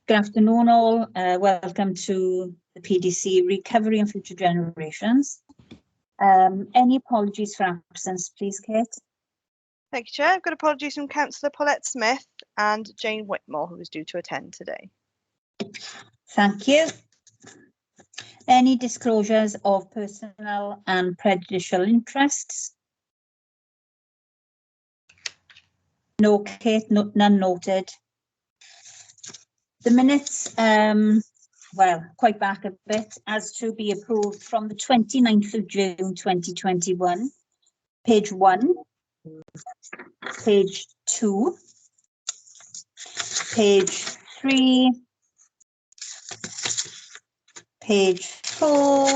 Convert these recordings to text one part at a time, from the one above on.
Good afternoon all, welcome to the PDC Recovery and Future Generations. Any apologies for absence, please, Kate? Thank you, Chair. I've got apologies from Councillor Paulette Smith and Jane Whitmore, who is due to attend today. Thank you. Any disclosures of personal and prejudicial interests? No, Kate, none noted. The minutes, well, quite back a bit, as to be approved from the 29th of June 2021, page 1, page 2, page 3, page 4,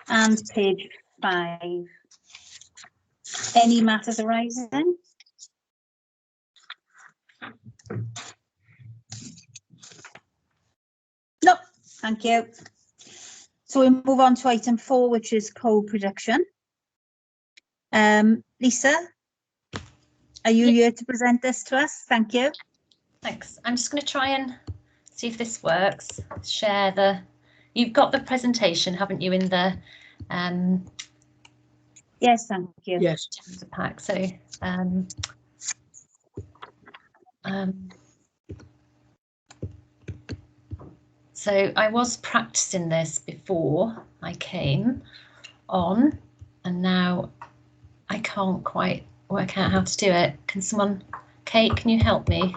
and page 5. Any matters arising? No, thank you. So we move on to item 4, which is co-production. Lisa, are you here to present this to us? Thank you. Thanks. I'm just going to try and see if this works. Share the. You've got the presentation, haven't you, in the Yes, thank you. Yes. pack. So so I was practicing this before I came on, and now I can't quite work out how to do it. Can someone, Kate, can you help me?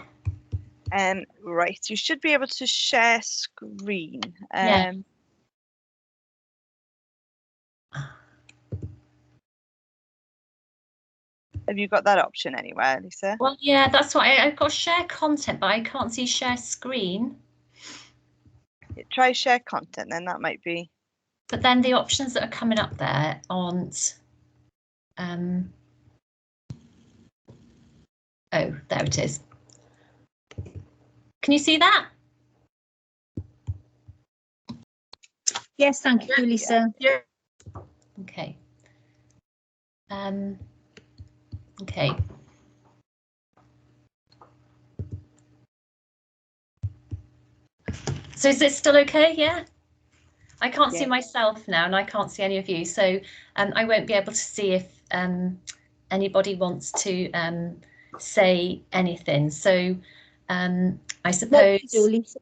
Right, you should be able to share screen. Yeah. Have you got that option anywhere, Lisa? Well, yeah, that's what I've got share content, but I can't see share screen. Try share content, then that might be. But then the options that are coming up there aren't. Oh, there it is. Can you see that? Yes, thank you, Lisa. Yeah. Okay. Okay. So is it still okay? Yeah. I can't see myself now, and I can't see any of you. So I won't be able to see if anybody wants to say anything. So I suppose.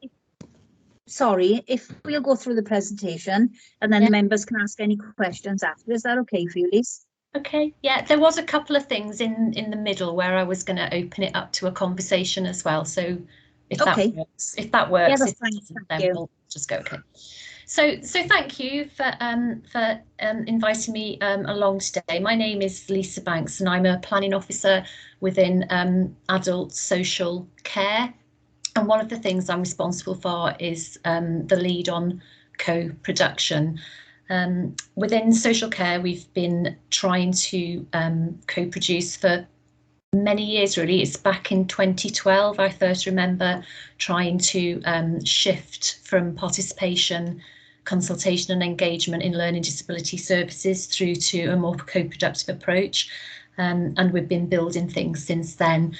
Sorry, if we'll go through the presentation and then the members can ask any questions after. Is that okay for you, Lise? Okay, yeah, there was a couple of things in the middle where I was going to open it up to a conversation as well. So if that works, yeah, that's fine. Then we'll just go. Okay. So thank you for inviting me along today. My name is Lisa Banks, and I'm a planning officer within adult social care. And one of the things I'm responsible for is the lead on co-production. Within social care, we've been trying to co-produce for many years, really. It's back in 2012 I first remember trying to shift from participation, consultation and engagement in learning disability services through to a more co-productive approach. And we've been building things since then.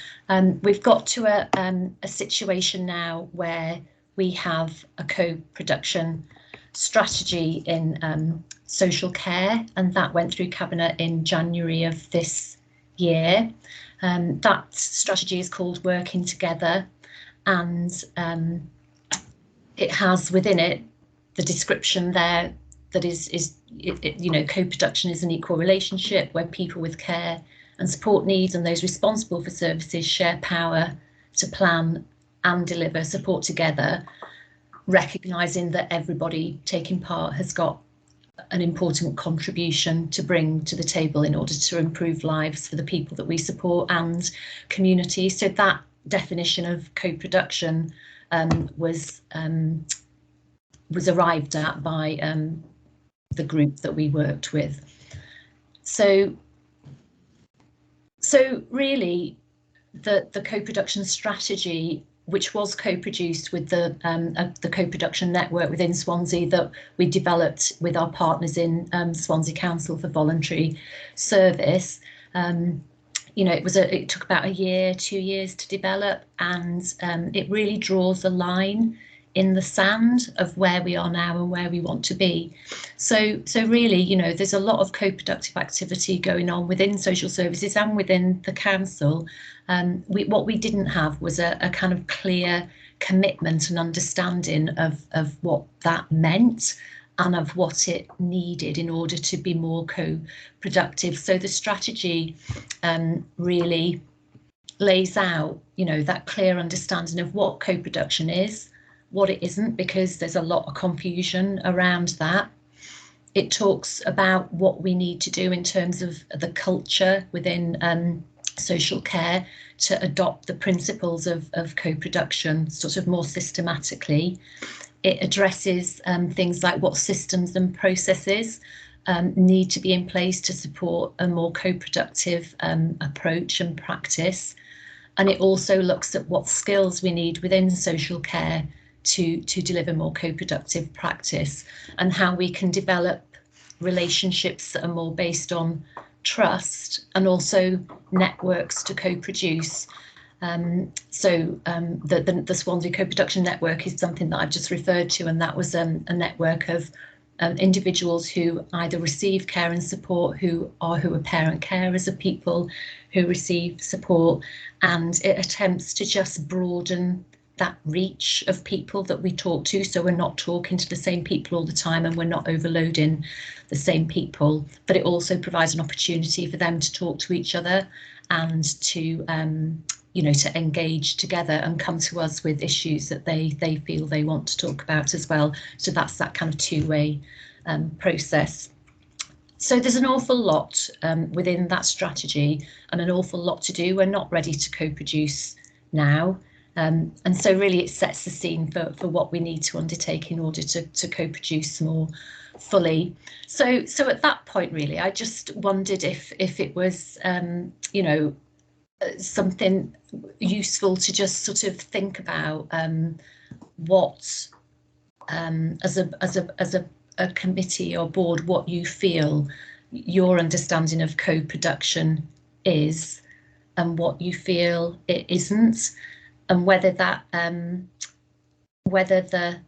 We've got to a situation now where we have a co-production strategy in social care, and that went through Cabinet in January of this year. That strategy is called Working Together, and it has within it the description there that is you know, co-production is an equal relationship where people with care and support needs and those responsible for services share power to plan and deliver support together, recognising that everybody taking part has got an important contribution to bring to the table in order to improve lives for the people that we support and community. So that definition of co-production was arrived at by the group that we worked with. So really the co-production strategy, which was co-produced with the co-production network within Swansea that we developed with our partners in Swansea Council for Voluntary Service. you know, it took about a year, 2 years to develop, and it really draws a line in the sand of where we are now and where we want to be. So really, you know, there's a lot of co-productive activity going on within social services and within the council. What we didn't have was a kind of clear commitment and understanding of what that meant and of what it needed in order to be more co-productive. So the strategy really lays out, you know, that clear understanding of what co-production is, what it isn't, because there's a lot of confusion around that. It talks about what we need to do in terms of the culture within social care to adopt the principles of co-production sort of more systematically. It addresses things like what systems and processes need to be in place to support a more co-productive approach and practice. And it also looks at what skills we need within social care to deliver more co-productive practice, and how we can develop relationships that are more based on trust and also networks to co-produce. The Swansea Co-Production Network is something that I've just referred to, and that was a network of individuals who either receive care and support, who are parent carers of people who receive support, and it attempts to just broaden that reach of people that we talk to, so we're not talking to the same people all the time and we're not overloading the same people, but it also provides an opportunity for them to talk to each other and to you know, to engage together and come to us with issues that they feel they want to talk about as well. So that's that kind of two-way process. So there's an awful lot within that strategy and an awful lot to do. We're not ready to co-produce now. And so really it sets the scene for what we need to undertake in order to co-produce more fully. So at that point, really, I just wondered if it was, you know, something useful to just sort of think about what, as a committee or board, what you feel your understanding of co-production is and what you feel it isn't, and whether that whether the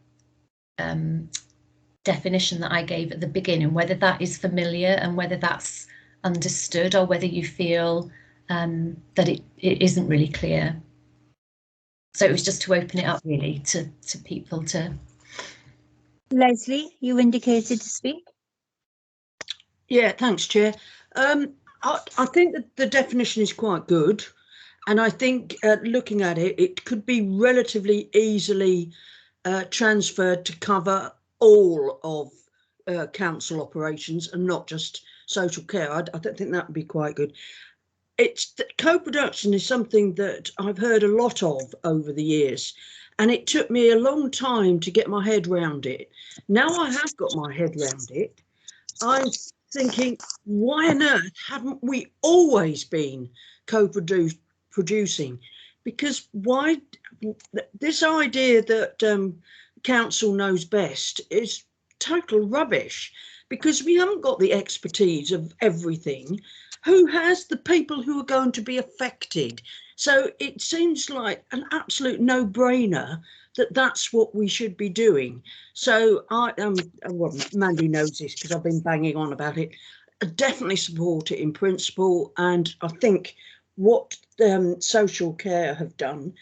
definition that I gave at the beginning, whether that is familiar and whether that's understood, or whether you feel that it isn't really clear. So it was just to open it up really to people to. Leslie, you indicated to speak. Yeah, thanks, Chair. I think that the definition is quite good, and I think looking at it, it could be relatively easily transferred to cover all of council operations and not just social care. I don't think that would be quite good. Co-production is something that I've heard a lot of over the years, and it took me a long time to get my head round it. Now I have got my head round it, I'm thinking, why on earth haven't we always been co-producing? Because why this idea that council knows best is total rubbish, because we haven't got the expertise of everything. Who has the people who are going to be affected? So it seems like an absolute no-brainer that that's what we should be doing. So well, Mandy knows this because I've been banging on about it. I definitely support it in principle, and I think what social care have done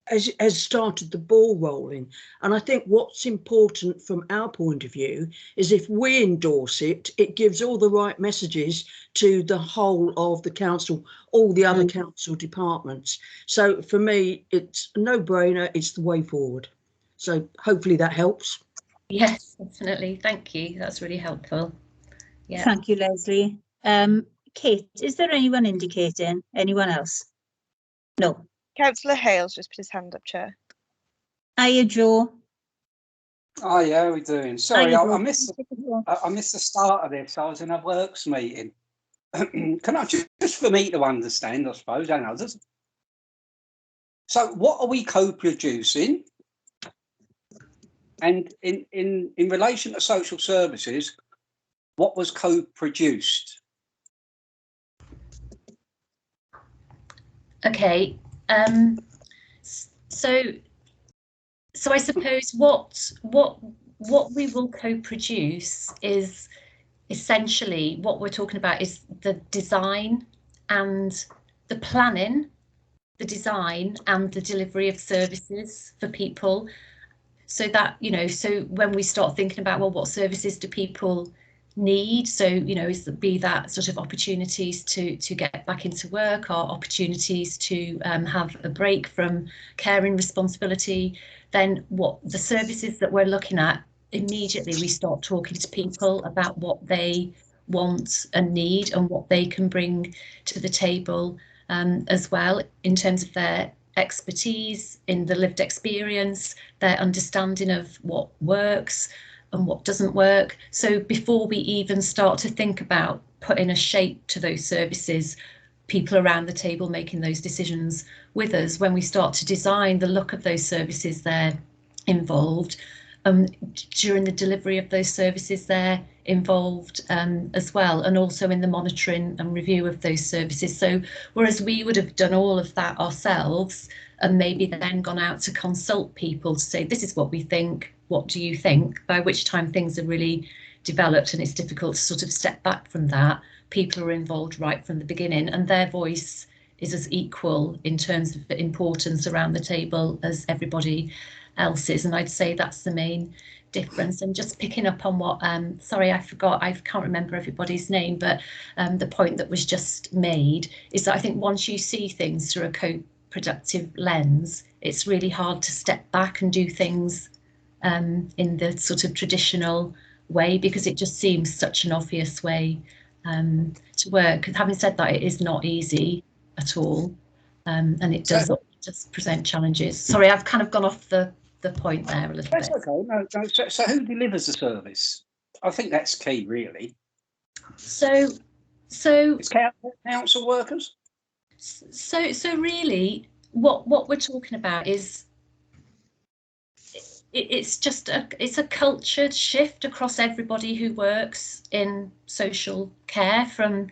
has started the ball rolling. And I think what's important from our point of view is if we endorse it, it gives all the right messages to the whole of the council, all the other council departments. So for me, it's a no-brainer, it's the way forward. So hopefully that helps. Yes, definitely. Thank you. That's really helpful. Yeah. Thank you, Leslie. Kate, is there anyone indicating? Anyone else? No. Councillor Hale's just put his hand up, Chair. Hiya, Joe. Oh yeah, how are we doing? Sorry, Hiya, I missed the start of this. I was in a works meeting. Can I just for me to understand, I suppose, and others. So what are we co-producing? And in relation to social services, what was co-produced? Okay. So I suppose what we will co-produce is essentially what we're talking about is the design and the planning, the design and the delivery of services for people. So that, you know, so when we start thinking about, well, what services do people need? So, you know, be that sort of opportunities to get back into work, or opportunities to have a break from caring responsibility, then what the services that we're looking at, immediately we start talking to people about what they want and need and what they can bring to the table as well, in terms of their expertise, in the lived experience, their understanding of what works and what doesn't work. So before we even start to think about putting a shape to those services, people around the table making those decisions with us, when we start to design the look of those services, they're involved. During the delivery of those services, they're involved as well, and also in the monitoring and review of those services. So whereas we would have done all of that ourselves and maybe then gone out to consult people to say, this is what we think, what do you think? By which time things are really developed and it's difficult to sort of step back from that. People are involved right from the beginning, and their voice is as equal in terms of the importance around the table as everybody else's. And I'd say that's the main difference. And just picking up on what, sorry, I can't remember everybody's name, but the point that was just made is that I think once you see things through a co-productive lens, it's really hard to step back and do things in the sort of traditional way, because it just seems such an obvious way to work. Having said that, it is not easy at all, and it does just present challenges. Sorry, I've kind of gone off the point there a little bit. That's okay. No, so who delivers the service? I think that's key, really. So It's council workers. So really, what we're talking about is it's a cultured shift across everybody who works in social care, from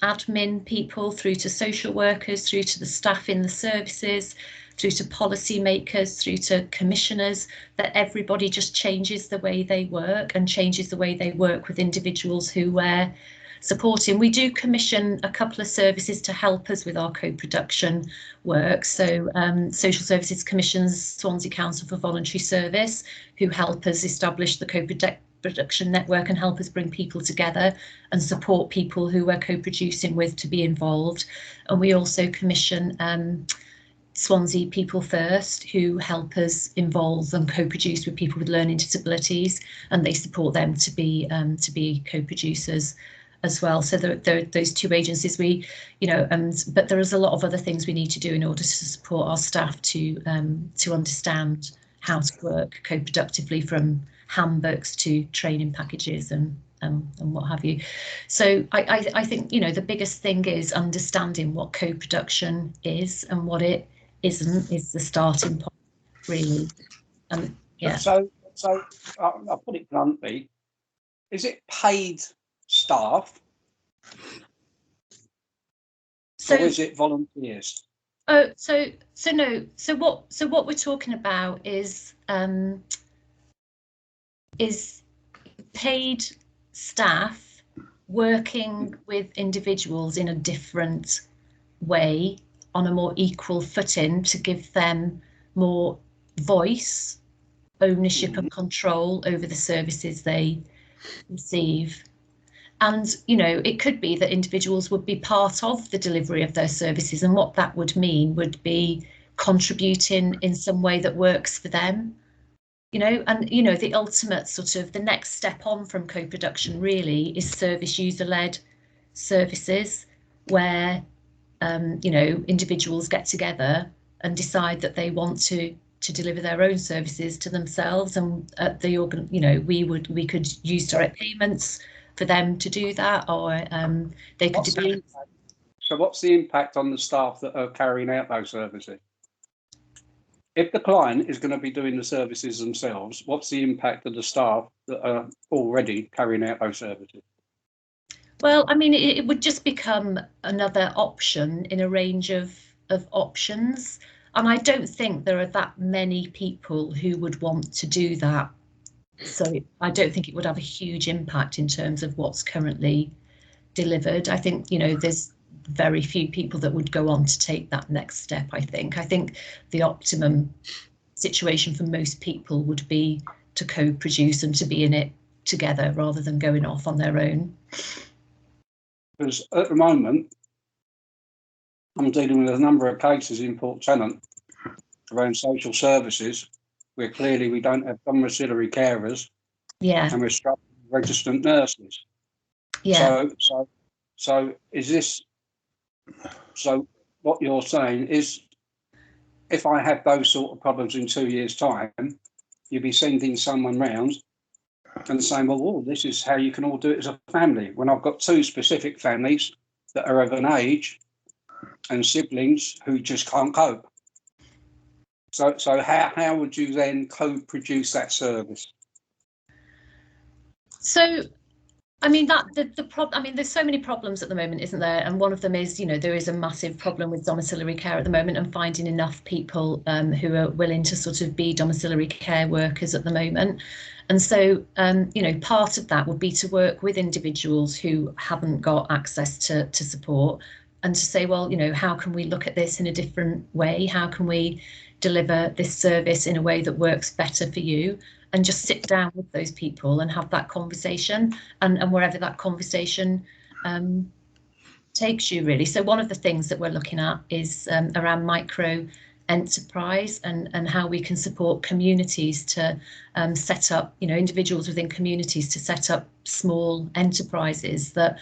admin people through to social workers, through to the staff in the services, through to policy makers, through to commissioners, that everybody just changes the way they work and changes the way they work with individuals who we're supporting. We do commission a couple of services to help us with our co-production work. So Social Services commissions Swansea Council for Voluntary Service, who help us establish the co-production network and help us bring people together and support people who we're co-producing with to be involved. And we also commission Swansea People First, who help us involve and co-produce with people with learning disabilities, and they support them to be co-producers as well. So those two agencies, we, you know, but there is a lot of other things we need to do in order to support our staff to understand how to work co-productively, from handbooks to training packages and what have you. So I think, you know, the biggest thing is understanding what co-production is and what it isn't is the starting point, really. Yeah. So I'll put it bluntly: is it paid staff, or is it volunteers? Oh, so no. So what we're talking about is paid staff working with individuals in a different way, on a more equal footing, to give them more voice, ownership and control over the services they receive. And, you know, it could be that individuals would be part of the delivery of their services, and what that would mean would be contributing in some way that works for them, you know. And, you know, the ultimate sort of the next step on from co-production really is service user-led services, where you know, individuals get together and decide that they want to deliver their own services to themselves, and you know, we could use direct payments for them to do that, or they could do. So what's the impact on the staff that are carrying out those services? If the client is going to be doing the services themselves, what's the impact of the staff that are already carrying out those services? Well, I mean, it would just become another option in a range of of options. And I don't think there are that many people who would want to do that. So I don't think it would have a huge impact in terms of what's currently delivered. I think, you know, there's very few people that would go on to take that next step. I think the optimum situation for most people would be to co-produce and to be in it together rather than going off on their own. Because at the moment, I'm dealing with a number of cases in Port Tennant around social services where clearly we don't have domiciliary carers, Yeah. and we're struggling with registered nurses. Yeah. So is this, so what you're saying is, if I have those sort of problems in 2 years' time, you'd be sending someone round and saying, well, this is how you can all do it as a family. When I've got two specific families that are of an age and siblings who just can't cope. So how would you then co-produce that service? So, I mean, the problem, I mean, there's so many problems at the moment, isn't there? And one of them is, you know, there is a massive problem with domiciliary care at the moment and finding enough people who are willing to sort of be domiciliary care workers at the moment. And so, you know, part of that would be to work with individuals who haven't got access to support and to say, well, you know, how can we look at this in a different way? How can we deliver this service in a way that works better for you? And just sit down with those people and have that conversation, and wherever that conversation takes you, really. So one of the things that we're looking at is around micro enterprise and how we can support communities to set up, you know, individuals within communities to set up small enterprises that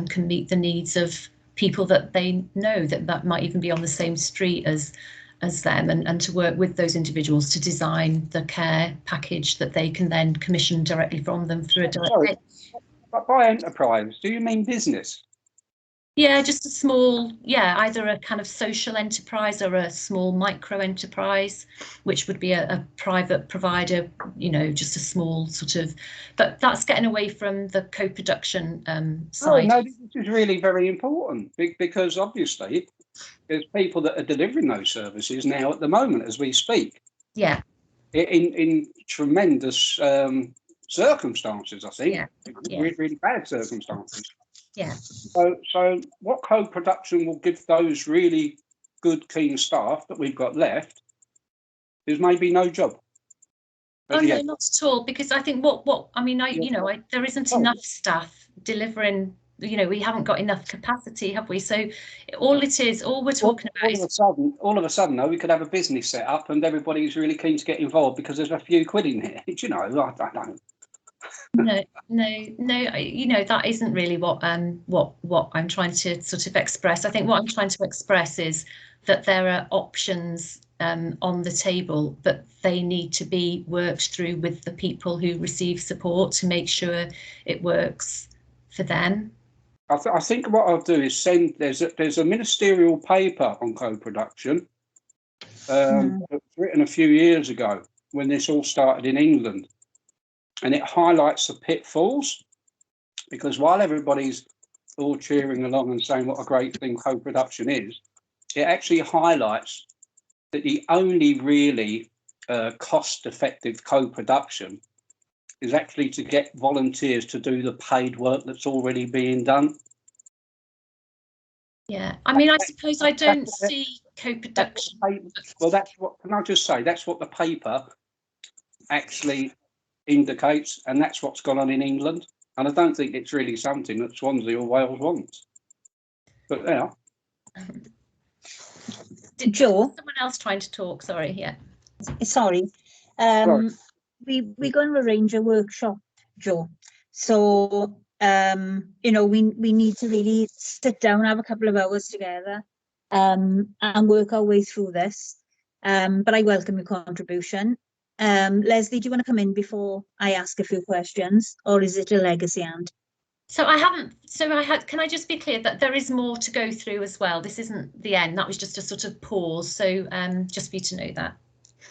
can meet the needs of people that they know that might even be on the same street as them, and to work with those individuals to design the care package that they can then commission directly from them through a direct. Sorry, but by enterprise, do you mean business? Yeah, just a small, yeah, either a kind of social enterprise or a small micro enterprise, which would be a private provider, you know, just a small sort of, but that's getting away from the co-production side. No, this is really very important because obviously there's people that are delivering those services now at the moment as we speak. Yeah. In tremendous circumstances, I think. Yeah. Really bad circumstances. Yeah. So what co-production will give those really good, keen staff that we've got left is maybe no job. Oh no, not at all. Because I think what I mean, there isn't enough staff delivering. You know, we haven't got enough capacity, have we? So all we're talking about is all of a sudden, though, we could have a business set up and everybody's really keen to get involved because there's a few quid in it. You know, I don't know. No, you know, that isn't really what I'm trying to sort of express. I think what I'm trying to express is that there are options on the table, but they need to be worked through with the people who receive support to make sure it works for them. I think what I'll do is send. There's a ministerial paper on co-production that was written a few years ago when this all started in England, and it highlights the pitfalls, because while everybody's all cheering along and saying what a great thing co-production is, it actually highlights that the only really cost-effective co-production is actually to get volunteers to do the paid work that's already being done. Yeah, I mean, I suppose I don't see co-production. Well, that's what, can I just say, that's what the paper actually indicates, and that's what's gone on in England. And I don't think it's really something that Swansea or Wales wants. But yeah. Joe? Someone else trying to talk, sorry, yeah. Sorry. We're going to arrange a workshop, Joe. So, you know, we need to really sit down, have a couple of hours together and work our way through this. But I welcome your contribution. Leslie, do you want to come in before I ask a few questions, or is it a legacy hand? So can I just be clear that there is more to go through as well? This isn't the end. That was just a sort of pause. So just for you to know that.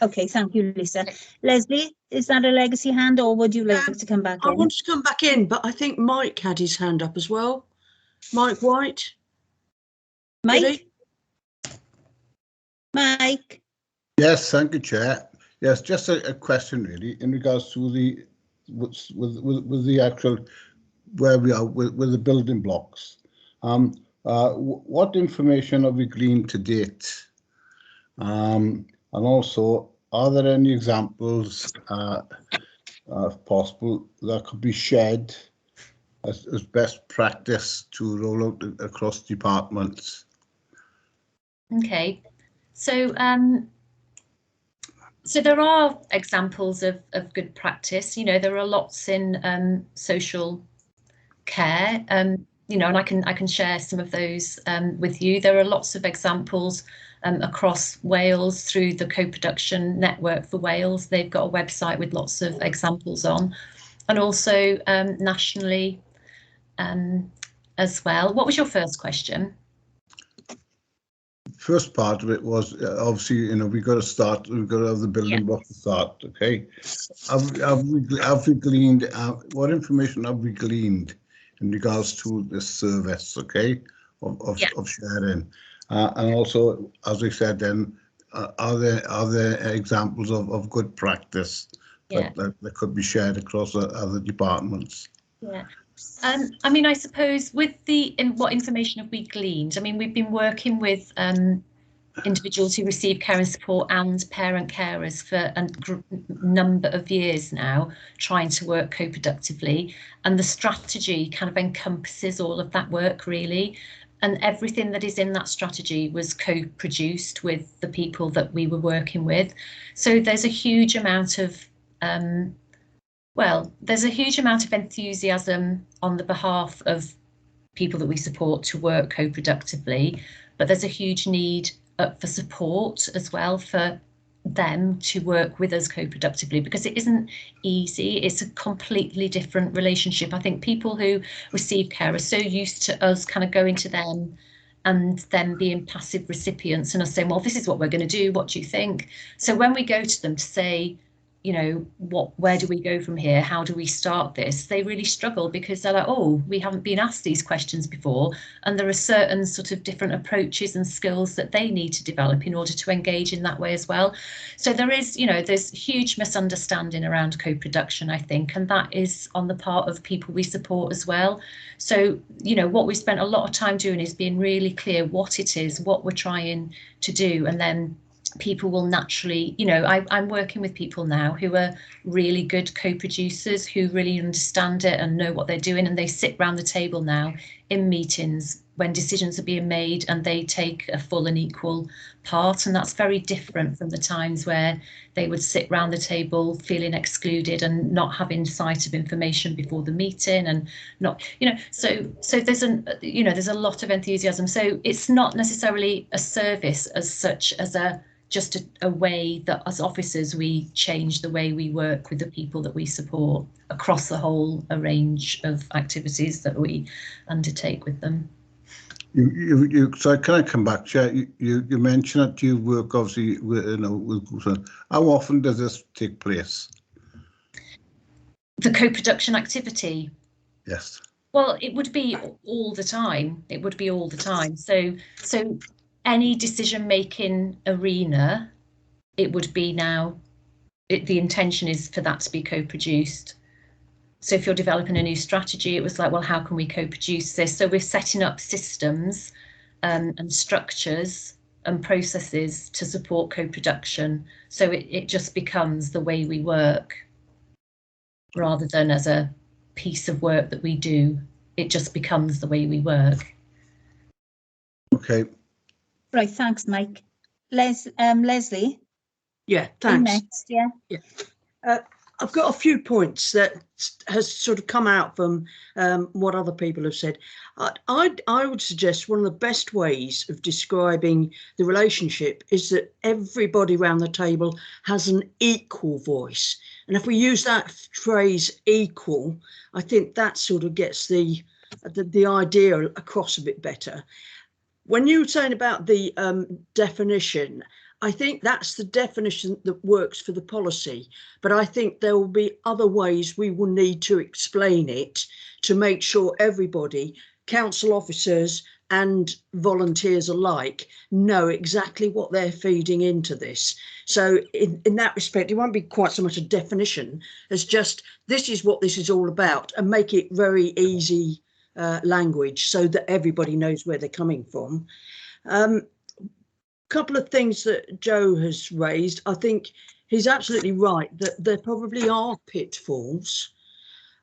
Okay, thank you, Lisa. Leslie, is that a legacy hand, or would you like to come back in? I want to come back in, but I think Mike had his hand up as well. Mike White. Mike? Yes, thank you, Chair. Yes, just a question really in regards to the with the actual where we are with the building blocks. What information have we gleaned to date? And also, are there any examples, if possible, that could be shared as best practice to roll out across departments? Okay, so so there are examples of good practice. You know, there are lots in social care. You know, and I can share some of those with you. There are lots of examples across Wales through the co-production network for Wales. They've got a website with lots of examples on, and also nationally as well. What was your first question? First part of it was obviously, you know, we've got to start. We've got to have the building block to start. Okay, have we gleaned? What information have we gleaned in regards to this service? Okay, of sharing, and also, as we said, then are there examples of good practice that could be shared across other departments? Yeah. I mean, I suppose with what information have we gleaned? I mean, we've been working with individuals who receive care and support and parent carers for a number of years now, trying to work co-productively, and the strategy kind of encompasses all of that work really, and everything that is in that strategy was co-produced with the people that we were working with. So there's a huge amount of there's a huge amount of enthusiasm on the behalf of people that we support to work co-productively, but there's a huge need for support as well for them to work with us co-productively, because it isn't easy. It's a completely different relationship. I think people who receive care are so used to us kind of going to them and then being passive recipients and us saying, well, this is what we're going to do. What do you think? So when we go to them to say, you know, where do we go from here? How do we start this? They really struggle because they're like, oh, we haven't been asked these questions before. And there are certain sort of different approaches and skills that they need to develop in order to engage in that way as well. So there is, you know, there's huge misunderstanding around co-production, I think, and that is on the part of people we support as well. So, you know, what we spent a lot of time doing is being really clear what it is, what we're trying to do, and then people will naturally, you know, I'm working with people now who are really good co-producers who really understand it and know what they're doing, and they sit round the table now in meetings when decisions are being made and they take a full and equal part, and that's very different from the times where they would sit round the table feeling excluded and not having sight of information before the meeting, and not, you know, so there's there's a lot of enthusiasm. So it's not necessarily a service as such as just a way that as officers we change the way we work with the people that we support across the whole range of activities that we undertake with them. So can I come back, Chair? You mentioned that you work obviously with, you know, with, how often does this take place? The co-production activity? Yes. Well, it would be all the time. It would be all the time. So any decision-making arena, it would be now, the intention is for that to be co-produced. So if you're developing a new strategy, it was like, well, how can we co-produce this? So we're setting up systems and structures and processes to support co-production. So it just becomes the way we work rather than as a piece of work that we do. It just becomes the way we work. Okay. Right, thanks, Mike. Leslie? Yeah, thanks. Next, yeah. I've got a few points that has sort of come out from what other people have said. I would suggest one of the best ways of describing the relationship is that everybody around the table has an equal voice. And if we use that phrase equal, I think that sort of gets the idea across a bit better. When you were saying about the definition, I think that's the definition that works for the policy, but I think there will be other ways we will need to explain it to make sure everybody, council officers, and volunteers alike know exactly what they're feeding into this. So in that respect, it won't be quite so much a definition as just this is what this is all about, and make it very easy language so that everybody knows where they're coming from. Couple of things that Joe has raised. I think he's absolutely right that there probably are pitfalls.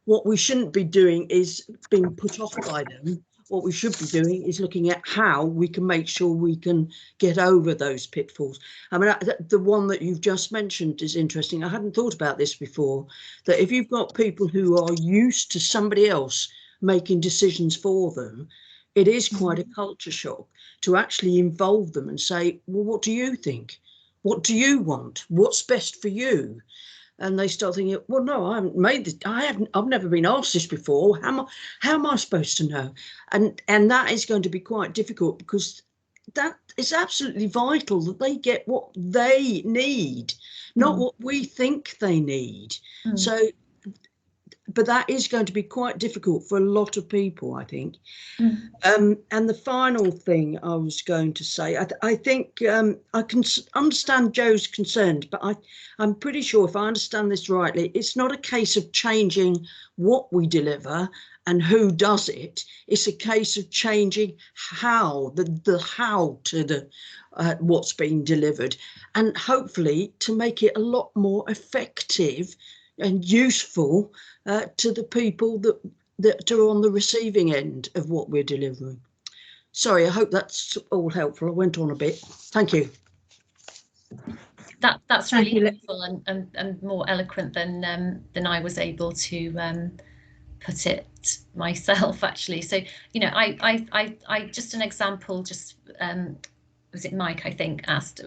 What we shouldn't be doing is being put off by them. What we should be doing is looking at how we can make sure we can get over those pitfalls. I mean, the one that you've just mentioned is interesting. I hadn't thought about this before, that if you've got people who are used to somebody else making decisions for them, it is quite a culture shock to actually involve them and say, well, what do you think? What do you want? What's best for you? And they start thinking, well, no, I haven't made this. I've never been asked this before. How am I supposed to know? And that is going to be quite difficult, because that is absolutely vital that they get what they need, not what we think they need. So, but that is going to be quite difficult for a lot of people, I think. And the final thing I was going to say, I think I can understand Joe's concern, but I'm pretty sure, if I understand this rightly, it's not a case of changing what we deliver and who does it. It's a case of changing how, the how to the what's being delivered, and hopefully to make it a lot more effective and useful to the people that are on the receiving end of what we're delivering. Sorry, I hope that's all helpful. I went on a bit. Thank you. That's really helpful and more eloquent than I was able to put it myself, actually. So, you know, I just an example, just was it Mike, I think, asked,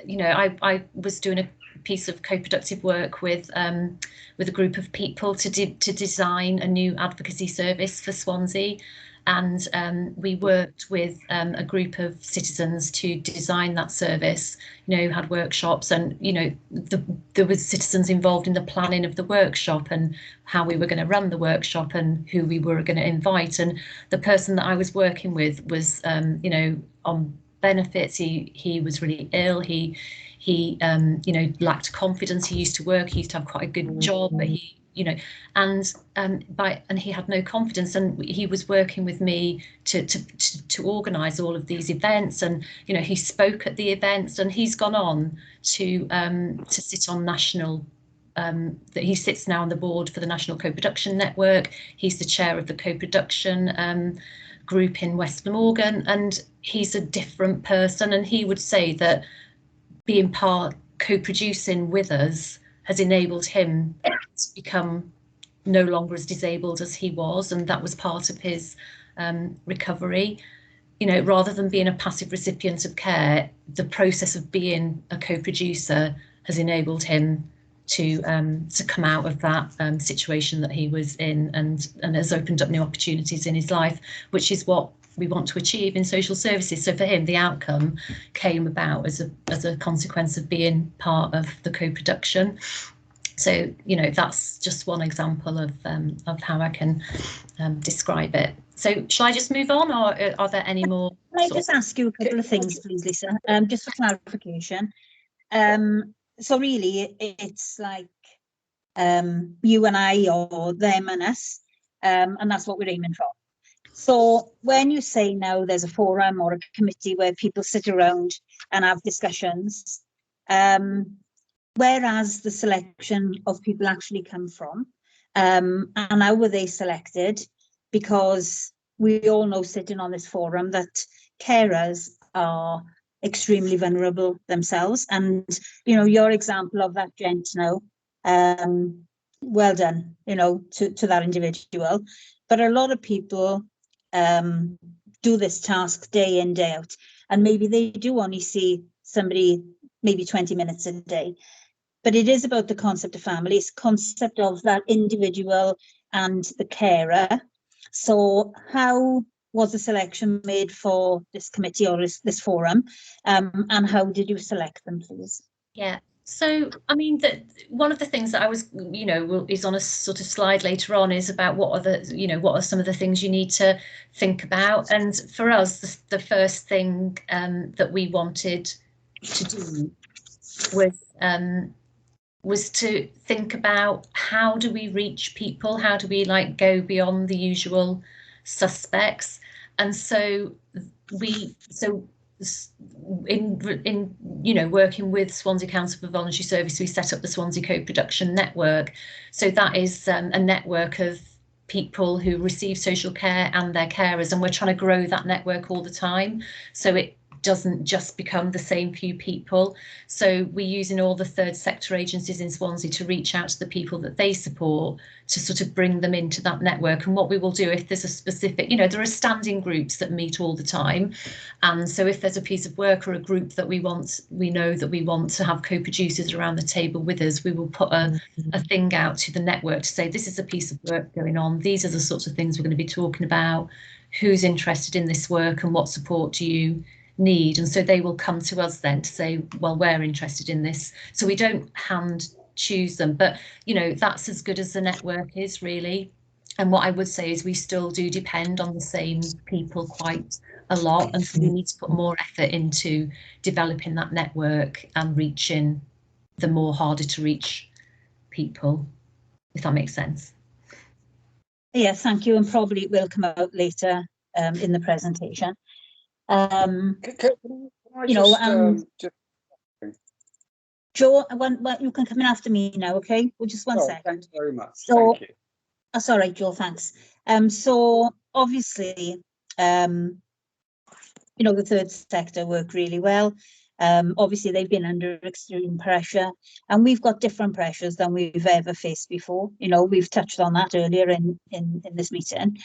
you know, I was doing a piece of co-productive work with a group of people to design a new advocacy service for Swansea, and we worked with a group of citizens to design that service. You know, had workshops, and you know, there was citizens involved in the planning of the workshop and how we were going to run the workshop and who we were going to invite. And the person that I was working with was, you know, on benefits. He was really ill. He you know, lacked confidence. He used to work. He used to have quite a good job, but he, you know, and he had no confidence. And he was working with me to organise all of these events. And you know, he spoke at the events, and he's gone on to sit on national. That he sits now on the board for the National Co-Production Network. He's the chair of the co-production group in West Glamorgan, and he's a different person. And he would say that being part co-producing with us has enabled him to become no longer as disabled as he was, and that was part of his recovery. You know, rather than being a passive recipient of care, the process of being a co-producer has enabled him to come out of that situation that he was in, and has opened up new opportunities in his life, which is what we want to achieve in social services. So for him, the outcome came about as a consequence of being part of the co-production. So, you know, that's just one example of how I can describe it. So shall I just move on, or are there any more? Can I just ask you a couple of things, please, Lisa, just for clarification? So really, it's like you and I, or them and us, and that's what we're aiming for. So when you say now there's a forum or a committee where people sit around and have discussions, whereas the selection of people actually come from, and how were they selected? Because we all know, sitting on this forum, that carers are extremely vulnerable themselves. And, you know, your example of that gent now, well done, you know, to that individual. But a lot of people do this task day in, day out, and maybe they do only see somebody maybe 20 minutes a day. But it is about the concept of family, it's concept of that individual and the carer. So how was the selection made for this committee or this forum, and how did you select them, please? Yeah, So, I mean, one of the things that I was, is on a sort of slide later on is about what are some of the things you need to think about. And for us, the first thing that we wanted to do was to think about how do we reach people? How do we go beyond the usual suspects? And so in working with Swansea Council for Voluntary Service, we set up the Swansea Co-Production Network. So that is a network of people who receive social care and their carers, and we're trying to grow that network all the time, so it doesn't just become the same few people. So we're using all the third sector agencies in Swansea to reach out to the people that they support, to sort of bring them into that network. And what we will do, if there's a specific, there are standing groups that meet all the time, and so if there's a piece of work or a group that we know that we want to have co-producers around the table with us, we will put a thing out to the network to say, this is a piece of work going on, these are the sorts of things we're going to be talking about, who's interested in this work and what support do you need? And so they will come to us then to say, well, we're interested in this. So we don't hand choose them, but that's as good as the network is, really. And what I would say is we still do depend on the same people quite a lot, and so we need to put more effort into developing that network and reaching the more harder to reach people, if that makes sense. Yeah, thank you, and probably it will come out later in the presentation. Joe, you can come in after me now, okay? Well, just one second. Thanks very much. So, thank you. That's all right, Joe, thanks. So obviously, the third sector work really well. Obviously, they've been under extreme pressure, and we've got different pressures than we've ever faced before. We've touched on that earlier in this meeting.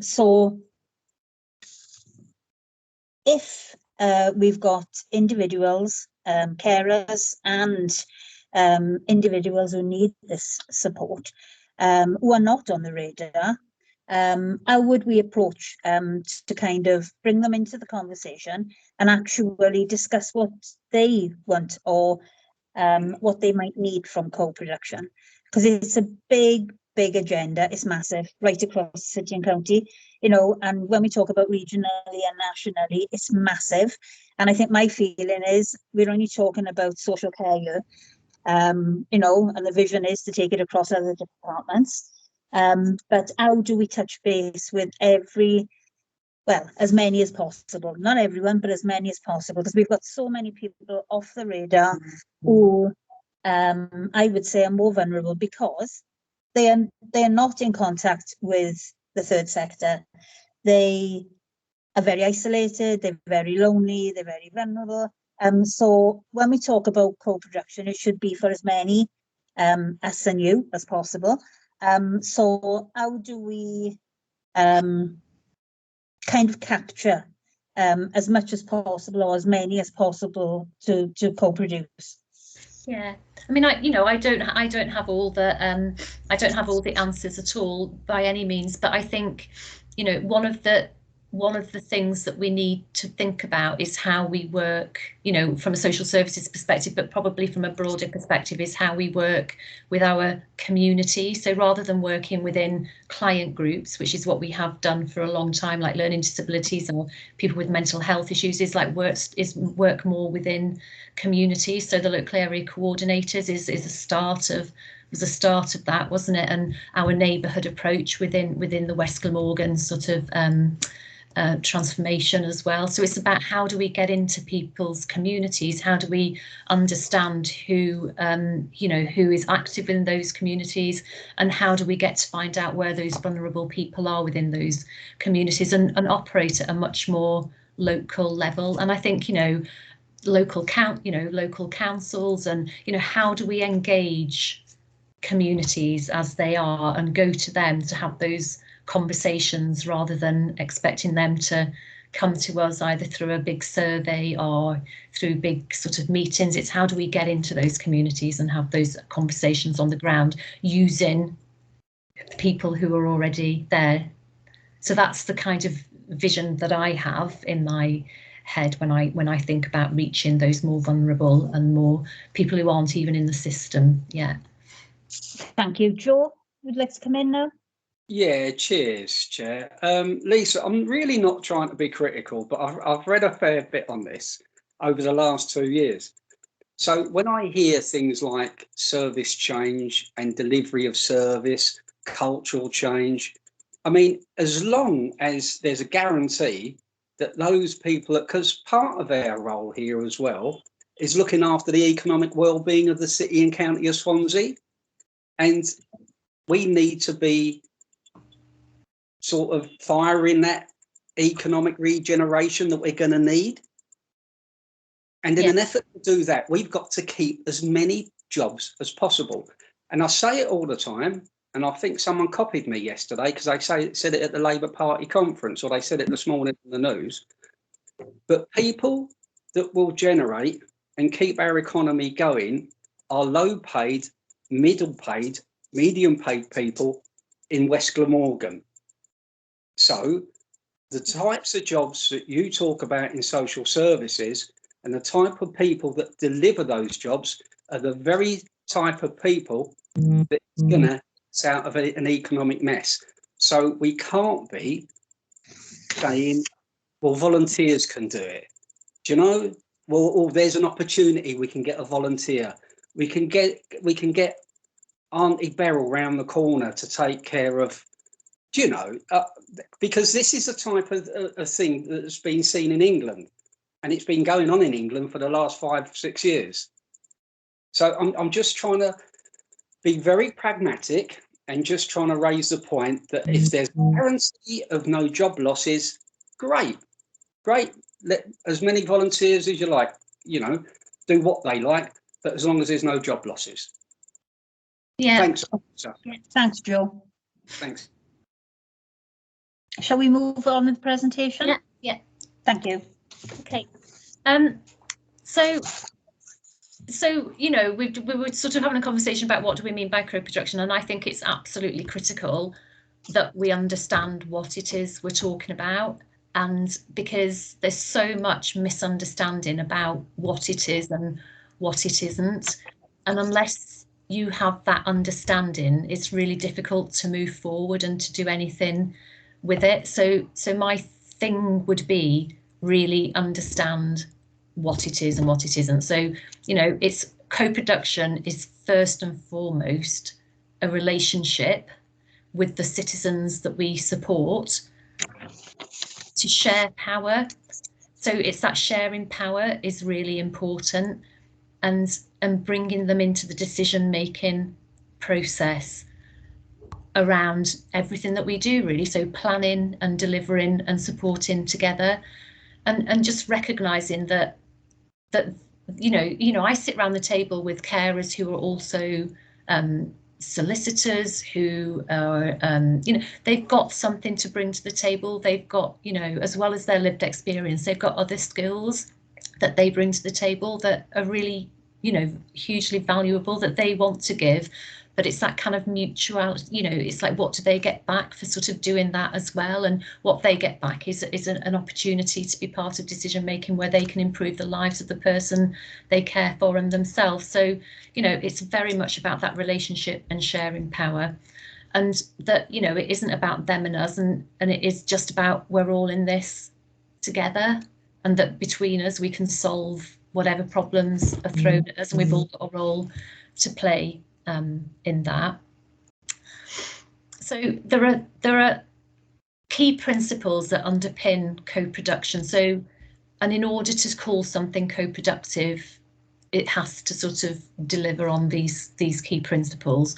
So if we've got individuals, carers, and individuals who need this support, who are not on the radar, how would we approach to kind of bring them into the conversation and actually discuss what they want or what they might need from co-production? Because it's a big agenda, it's massive, right across the city and county, and when we talk about regionally and nationally, it's massive. And I think my feeling is we're only talking about social care here, and the vision is to take it across other departments. But how do we touch base with as many as possible? Not everyone, but as many as possible, because we've got so many people off the radar who I would say are more vulnerable because they are not in contact with the third sector. They are very isolated, they're very lonely, they're very vulnerable. So when we talk about co-production, it should be for as many us and you as possible. So how do we kind of capture as much as possible or as many as possible to co-produce? Yeah, I mean, I don't have all the answers at all by any means, but I think one of the things that we need to think about is how we work, from a social services perspective, but probably from a broader perspective, is how we work with our community. So rather than working within client groups, which is what we have done for a long time, like learning disabilities or people with mental health issues, is work more within communities. So the local area coordinators is a start of that, wasn't it? And our neighbourhood approach within the West Glamorgan sort of transformation as well. So it's about how do we get into people's communities? How do we understand who is active in those communities, and how do we get to find out where those vulnerable people are within those communities and operate at a much more local level? And I think local councils and how do we engage communities as they are and go to them to have those conversations rather than expecting them to come to us either through a big survey or through big sort of meetings. It's how do we get into those communities and have those conversations on the ground using people who are already there. So that's the kind of vision that I have in my head when I think about reaching those more vulnerable and more people who aren't even in the system yet. Thank you. Joe, would like to come in now? Yeah, cheers, Chair. Lisa, I'm really not trying to be critical, but I've read a fair bit on this over the last 2 years. So when I hear things like service change and delivery of service, cultural change, I mean, as long as there's a guarantee that those people, because part of our role here as well is looking after the economic well-being of the city and county of Swansea, and we need to be sort of firing that economic regeneration that we're going to need. And in an effort to do that, we've got to keep as many jobs as possible. And I say it all the time, and I think someone copied me yesterday because they said it at the Labour Party conference, or they said it this morning in the news. But people that will generate and keep our economy going are low-paid, middle-paid, medium-paid people in West Glamorgan. So the types of jobs that you talk about in social services and the type of people that deliver those jobs are the very type of people that's going to get out of an economic mess. So we can't be saying, well, volunteers can do it. Do you know? Well, there's an opportunity. We can get a volunteer. We can get Auntie Beryl round the corner to take care of. Do you know? Because this is the type of thing that's been seen in England, and it's been going on in England for the last 5-6 years. So I'm just trying to be very pragmatic and just trying to raise the point that if there's a guarantee of no job losses, great. Let as many volunteers as you like, you know, do what they like, but as long as there's no job losses. Yeah. Thanks. Thanks, Joe. Thanks. Shall we move on with the presentation? Yeah. Thank you. Okay. So you know, we were sort of having a conversation about what do we mean by co-production, and I think it's absolutely critical that we understand what it is we're talking about, and because there's so much misunderstanding about what it is and what it isn't, and unless you have that understanding, it's really difficult to move forward and to do anything with it. So my thing would be really understand what it is and what it isn't. So, you know, it's co-production is first and foremost a relationship with the citizens that we support to share power. So it's that sharing power is really important, and bringing them into the decision-making process around everything that we do, really. So planning and delivering and supporting together, and just recognizing that you know I sit around the table with carers who are also solicitors, who are you know, they've got something to bring to the table. They've got, you know, as well as their lived experience, they've got other skills that they bring to the table that are really, you know, hugely valuable, that they want to give. But it's that kind of mutual, you know, it's like, what do they get back for sort of doing that as well? And what they get back is an opportunity to be part of decision making where they can improve the lives of the person they care for and themselves. So, you know, it's very much about that relationship and sharing power, and that, you know, it isn't about them and us, and it is just about we're all in this together, and that between us we can solve whatever problems are thrown at us, and we've all got a role to play in that. So there are key principles that underpin co-production. So, and in order to call something co-productive, it has to sort of deliver on these key principles.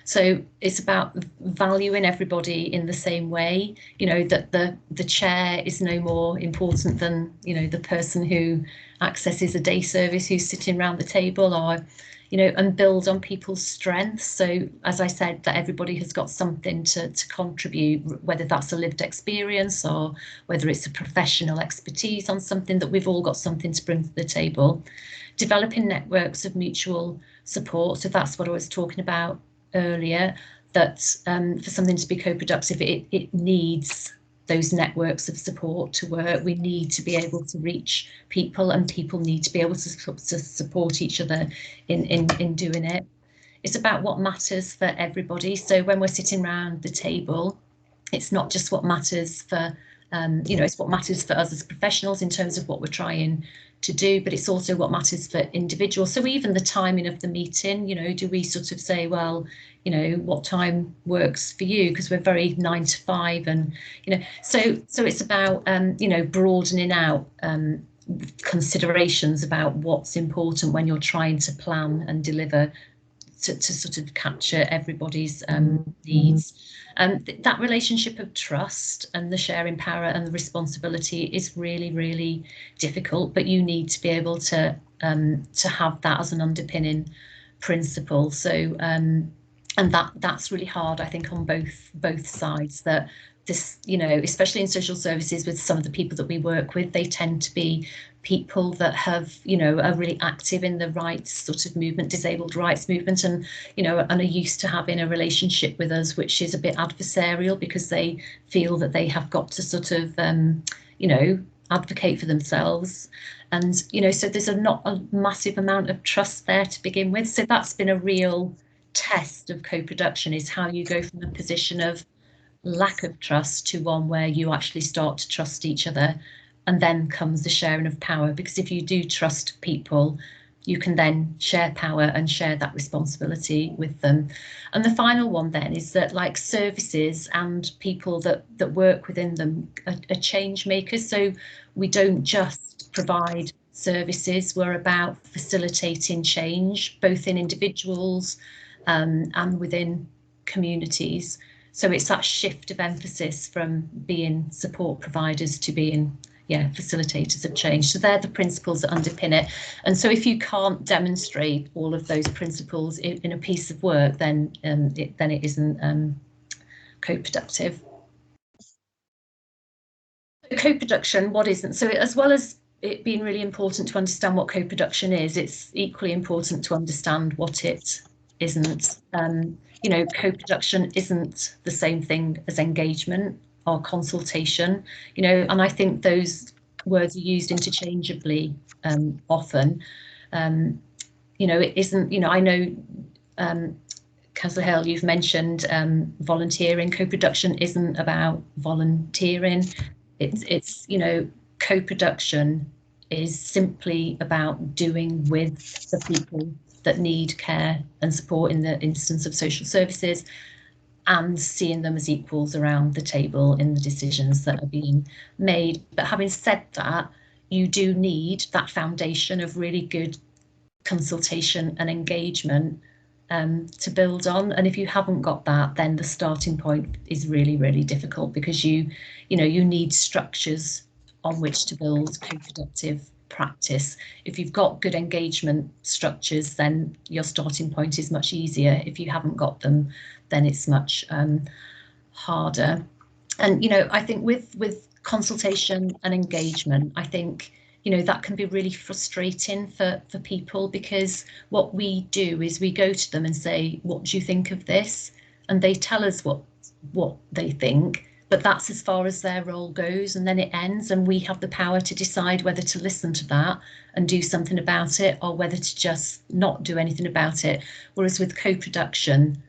So it's about valuing everybody in the same way, you know, that the chair is no more important than, you know, the person who accesses a day service who's sitting around the table, or, you know, and build on people's strengths. So, as I said, that everybody has got something to contribute, whether that's a lived experience or whether it's a professional expertise on something, that we've all got something to bring to the table. Developing networks of mutual support. So that's what I was talking about earlier, that for something to be co-productive, it needs those networks of support to work. We need to be able to reach people, and people need to be able to support each other in doing it. It's about what matters for everybody. So when we're sitting around the table, it's not just what matters for, it's what matters for us as professionals in terms of what we're trying to do, but it's also what matters for individuals. So even the timing of the meeting, do we sort of say, well, what time works for you? Because we're very 9 to 5, and so it's about broadening out considerations about what's important when you're trying to plan and deliver to sort of capture everybody's needs. That relationship of trust and the sharing power and the responsibility is really, really difficult, but you need to be able to have that as an underpinning principle. So and that's really hard, I think, on both sides. That this, especially in social services, with some of the people that we work with, they tend to be people that have, are really active in the rights sort of movement, disabled rights movement, and and are used to having a relationship with us which is a bit adversarial, because they feel that they have got to sort of advocate for themselves, and so there's not a massive amount of trust there to begin with. So that's been a real test of co-production, is how you go from a position of lack of trust to one where you actually start to trust each other. And then comes the sharing of power, because if you do trust people, you can then share power and share that responsibility with them. And the final one then is that, like, services and people that work within them are change makers. So we don't just provide services, we're about facilitating change, both in individuals and within communities. So it's that shift of emphasis from being support providers to being facilitators of change. So they're the principles that underpin it. And so if you can't demonstrate all of those principles in a piece of work, then it isn't co-productive. Co-production, what isn't? So as well as it being really important to understand what co-production is, it's equally important to understand what it isn't. Co-production isn't the same thing as engagement or consultation, and I think those words are used interchangeably often. It isn't, I know, Councillor Hill, you've mentioned volunteering. Co-production isn't about volunteering. It's co-production is simply about doing with the people that need care and support in the instance of social services, and seeing them as equals around the table in the decisions that are being made. But having said that, you do need that foundation of really good consultation and engagement to build on. And if you haven't got that, then the starting point is really, really difficult, because you need structures on which to build co-productive practice. If you've got good engagement structures, then your starting point is much easier. If you haven't got them, then it's much harder. And I think with consultation and engagement, I think that can be really frustrating for people, because what we do is we go to them and say, what do you think of this? And they tell us what they think, but that's as far as their role goes, and then it ends, and we have the power to decide whether to listen to that and do something about it, or whether to just not do anything about it. Whereas with co-production,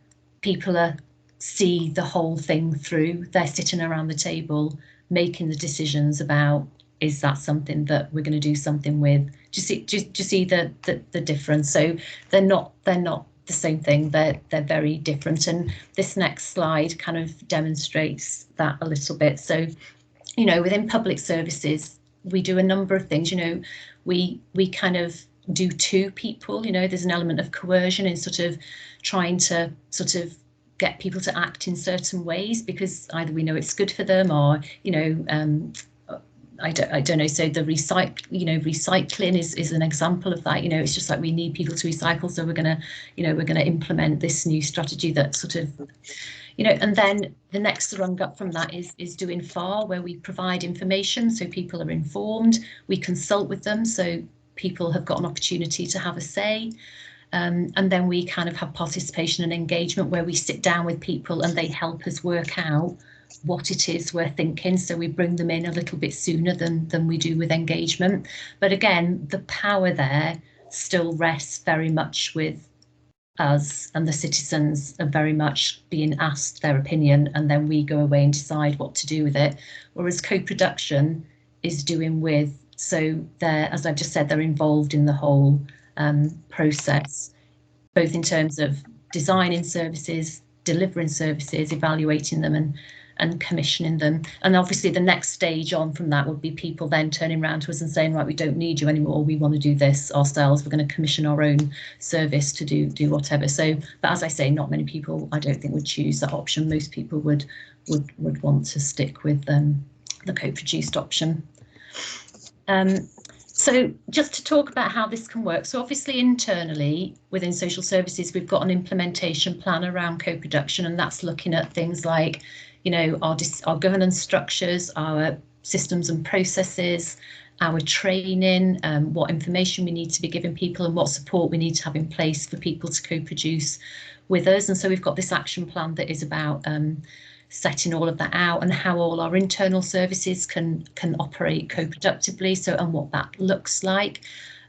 people see the whole thing through. They're sitting around the table making the decisions about, is that something that we're going to do something with? Do you see the difference? So they're not the same thing. They're very different. And this next slide kind of demonstrates that a little bit. So, within public services, we do a number of things. We kind of do to people. There's an element of coercion in sort of trying to sort of get people to act in certain ways, because either we know it's good for them, or I don't know. So the recycling is an example of that. It's just like we need people to recycle, so we're gonna implement this new strategy that sort of, and then the next rung up from that is doing FAR, where we provide information so people are informed. We consult with them so people have got an opportunity to have a say. And then we kind of have participation and engagement, where we sit down with people and they help us work out what it is we're thinking, so we bring them in a little bit sooner than we do with engagement. But again, the power there still rests very much with us, and the citizens are very much being asked their opinion, and then we go away and decide what to do with it. Whereas co-production is doing with, so they're, as I've just said, they're involved in the whole process, both in terms of designing services, delivering services, evaluating them, and commissioning them. And obviously the next stage on from that would be people then turning around to us and saying, right, we don't need you anymore, we want to do this ourselves, we're going to commission our own service to do whatever. So, but as I say, not many people, I don't think, would choose that option. Most people would want to stick with the co-produced option. So just to talk about how this can work. So obviously internally within social services, we've got an implementation plan around co-production, and that's looking at things like, you know, our governance structures, our systems and processes, our training, what information we need to be giving people, and what support we need to have in place for people to co-produce with us. And so we've got this action plan that is about setting all of that out, and how all our internal services can operate co-productively, so, and what that looks like.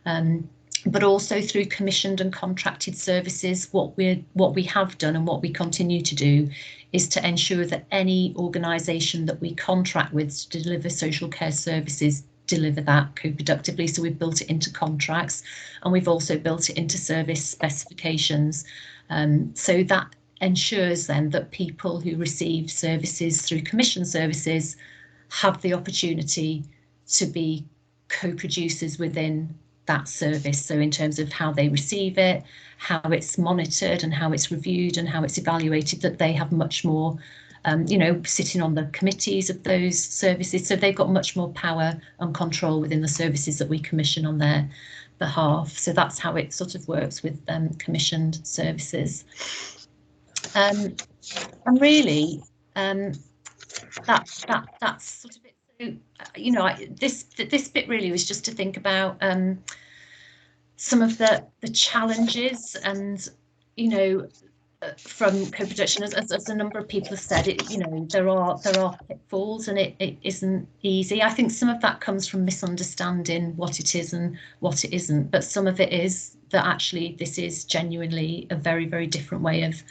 But also through commissioned and contracted services, what we have done and what we continue to do is to ensure that any organisation that we contract with to deliver social care services deliver that co-productively. So we've built it into contracts, and we've also built it into service specifications. So that ensures then that people who receive services through commission services have the opportunity to be co-producers within that service. So in terms of how they receive it, how it's monitored and how it's reviewed and how it's evaluated, that they have much more, you know, sitting on the committees of those services. So they've got much more power and control within the services that we commission on their behalf. So that's how it sort of works with commissioned services. And really, that's sort of it. So, you know, this bit really was just to think about some of the challenges, and, you know, from co-production, as a number of people have said, it, you know, there are pitfalls, and it isn't easy. I think some of that comes from misunderstanding what it is and what it isn't, but some of it is that actually this is genuinely a very, very different way of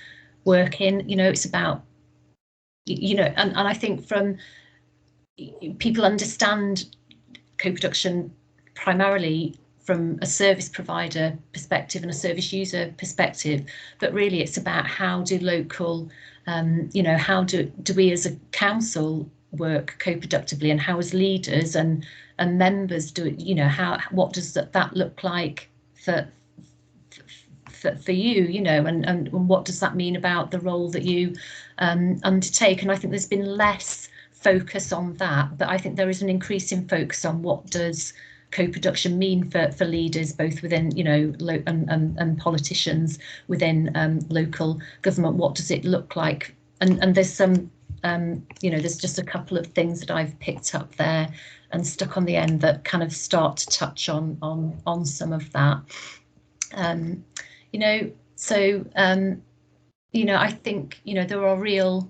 working. You know, it's about, you know, and I think from people understand co-production primarily from a service provider perspective and a service user perspective, but really it's about how do local, you know, how do we as a council work co-productively, and how as leaders and members do it, you know, what does that look like for you, you know, and what does that mean about the role that you undertake. And I think there's been less focus on that, but I think there is an increasing focus on what does co-production mean for leaders, both within, you know, and politicians within local government. What does it look like? And there's some, you know, there's just a couple of things that I've picked up there and stuck on the end that kind of start to touch on some of that. You know, so, you know, I think, you know, there are real,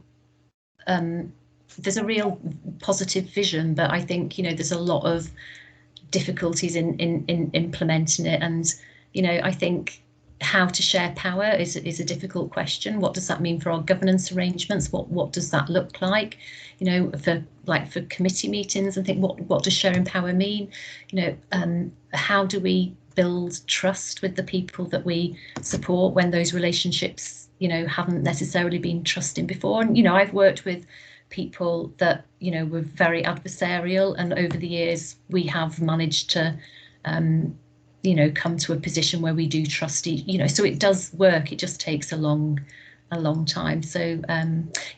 there's a real positive vision, but I think, you know, there's a lot of difficulties in implementing it. And, you know, I think how to share power is a difficult question. What does that mean for our governance arrangements? What does that look like? You know, for committee meetings, I think what does sharing power mean? You know, how do we build trust with the people that we support when those relationships, you know, haven't necessarily been trusting before? And, you know, I've worked with people that, you know, were very adversarial, and over the years we have managed to, you know, come to a position where we do trust each, you know, so it does work. It just takes a long time. So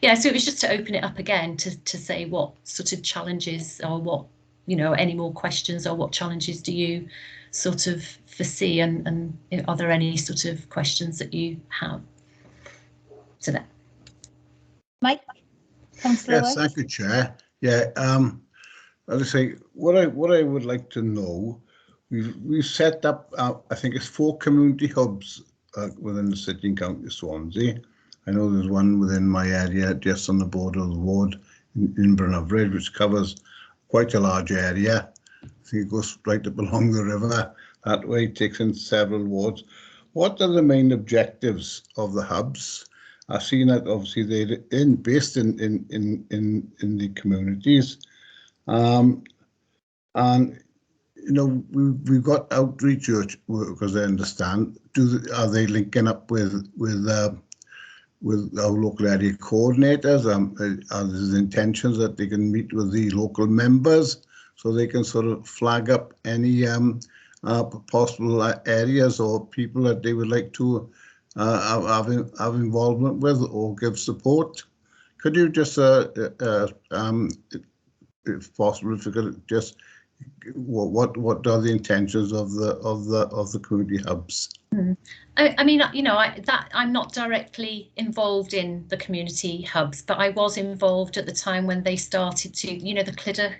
yeah, so it was just to open it up again to say what sort of challenges, or what, you know, any more questions, or what challenges do you sort of foresee, and are there any sort of questions that you have? So that, Mike, Councillor. Yes, thank you, Chair. Yeah, as I say, what I would like to know, we've set up, I think it's 4 community hubs within the city and county of Swansea. I know there's one within my area, just on the border of the ward in Brynavred, which covers quite a large area. I think it goes right up along the river that way, takes in several wards. What are the main objectives of the hubs? I've seen that obviously they're based in the communities, and you know we've got outreach workers. I understand. Are they linking up with our local area coordinators? Are there intentions that they can meet with the local members so they can sort of flag up any possible areas or people that they would like to have involvement with or give support? Could you just, if possible, if you could just, what are the intentions of the community hubs? I mean, you know, I'm not directly involved in the community hubs, but I was involved at the time when they started to, you know, the Clidach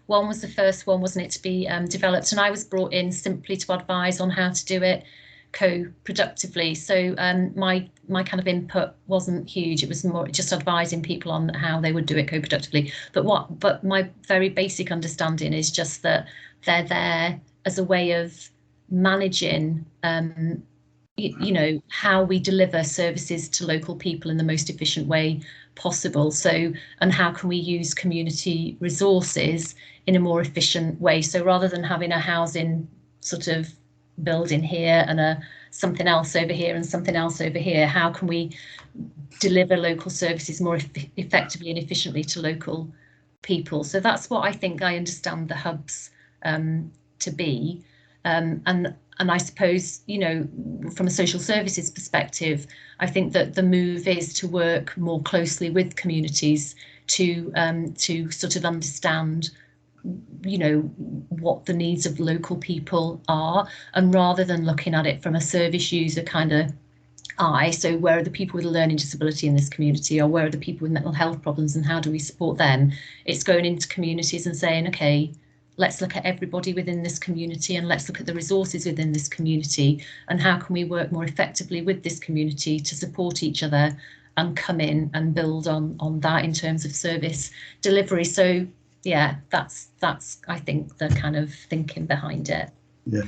one was the first one, wasn't it, to be developed, and I was brought in simply to advise on how to do it co-productively. So my kind of input wasn't huge. It was more just advising people on how they would do it co-productively. But my very basic understanding is just that they're there as a way of managing you know, how we deliver services to local people in the most efficient way possible. So, and how can we use community resources in a more efficient way? So rather than having a housing sort of building here and something else over here and something else over here, how can we deliver local services more effectively and efficiently to local people? So that's what I think I understand the hubs to be. And I suppose, you know, from a social services perspective, I think that the move is to work more closely with communities to sort of understand, you know, what the needs of local people are, and rather than looking at it from a service user kind of eye, so where are the people with a learning disability in this community, or where are the people with mental health problems and how do we support them? It's going into communities and saying, okay, let's look at everybody within this community and let's look at the resources within this community and how can we work more effectively with this community to support each other and come in and build on that in terms of service delivery. So yeah, that's I think the kind of thinking behind it. Yeah,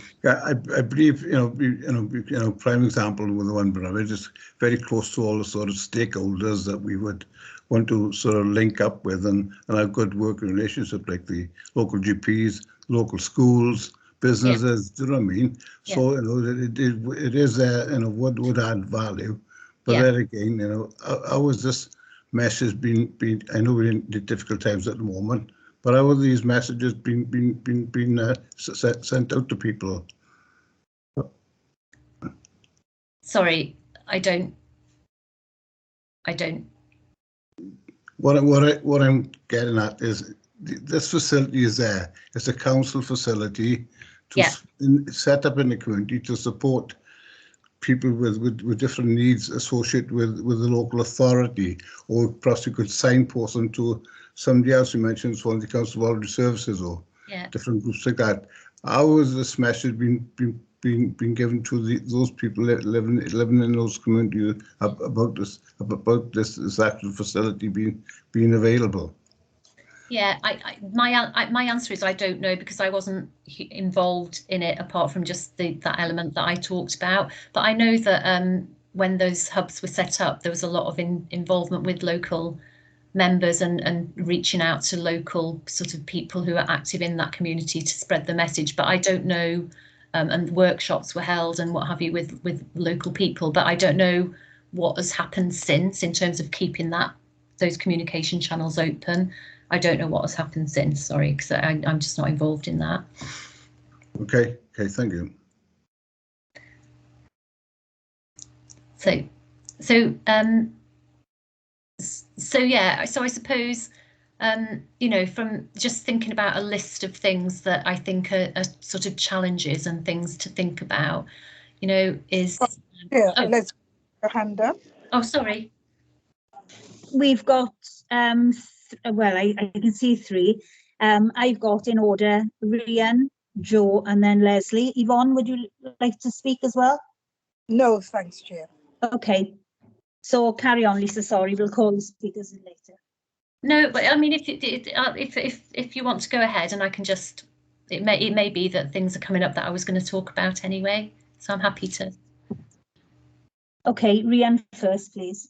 I believe prime example with the one Brynavred is very close to all the sort of stakeholders that we would want to sort of link up with and have good working relationship, like the local GPs, local schools, businesses. Do you know what I mean? Yeah. So it is would add value, but then again, how is this message being? I know we're in the difficult times at the moment. But how are these messages been sent out to people? Sorry, I don't. What I'm getting at is this facility is there. It's a council facility set up in the community to support people with different needs associated with the local authority, or perhaps you could signpost them to somebody else. You mentioned Swansea Council Voluntary Services or different groups like that. How has this message been given to those people living in those communities about this actual facility being available? Yeah, my answer is I don't know, because I wasn't involved in it apart from just that element that I talked about. But I know that when those hubs were set up, there was a lot of involvement with local members and reaching out to local sort of people who are active in that community to spread the message. But I don't know, and workshops were held and what have you with local people. But I don't know what has happened since in terms of keeping those communication channels open. I don't know what has happened since, sorry, because I'm just not involved in that. Okay, thank you. So yeah, so I suppose, from just thinking about a list of things that I think are sort of challenges and things to think about, is... Let's put a hand up. Oh, sorry. We've got... well, I can see three. I've got in order Rhian, Joe, and then Leslie. Yvonne, would you like to speak as well? No, thanks, Chair. Okay. So carry on, Lisa. Sorry, we'll call the speakers in later. No, but I mean, if you want to go ahead, and I can just, it may be that things are coming up that I was going to talk about anyway, so I'm happy to. Okay, Rhiannon first, please.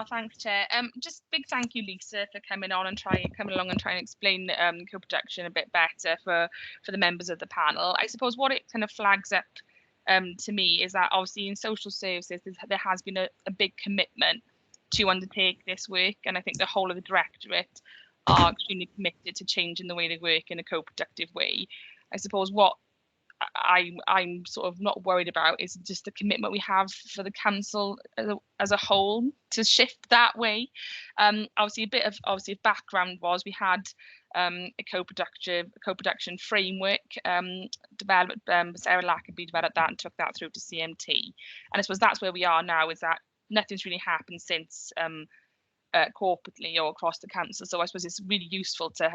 Thanks, Chair. Just big thank you, Lisa, for coming along and trying to explain co-production a bit better for the members of the panel. I suppose what it kind of flags up to me is that obviously in social services there has been a big commitment to undertake this work, and I think the whole of the directorate are extremely committed to changing the way they work in a co-productive way. I suppose what I'm sort of not worried about is just the commitment we have for the council as a whole to shift that way. Obviously a bit of background was we had a co-production framework developed. Sarah Lackaby developed that and took that through to CMT, and I suppose that's where we are now, is that nothing's really happened since corporately or across the council. So I suppose it's really useful to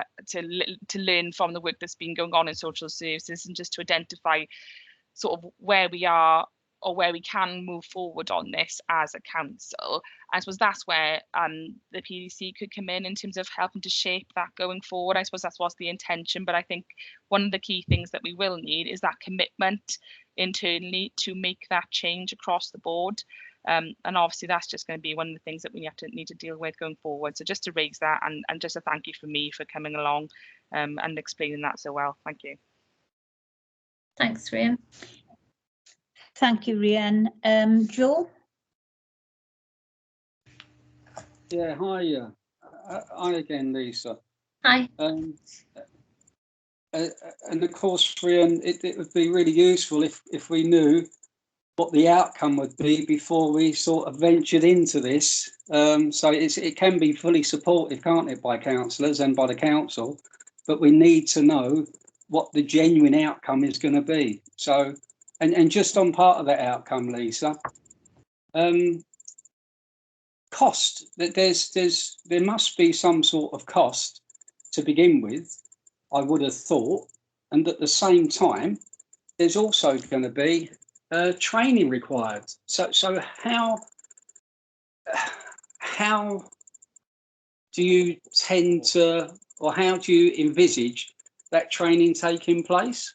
learn from the work that's been going on in social services, and just to identify sort of where we are or where we can move forward on this as a council. I suppose that's where the PDC could come in terms of helping to shape that going forward. I suppose that's what's the intention, but I think one of the key things that we will need is that commitment internally to make that change across the board. And obviously that's just going to be one of the things that we need to deal with going forward. So just to raise that, and just a thank you from me for coming along and explaining that so well. Thank you. Thanks, Rhian. Thank you, Rhian. Joe? Yeah, hi. Hi again, Lisa. Hi. And of course, Rhian, it would be really useful if we knew what the outcome would be before we sort of ventured into this. So it can be fully supported, can't it, by councillors and by the council, but we need to know what the genuine outcome is going to be. So, and just on part of that outcome, Lisa, cost, that there must be some sort of cost to begin with, I would have thought, and at the same time, there's also going to be training required. So how do you tend to, or how do you envisage that training taking place?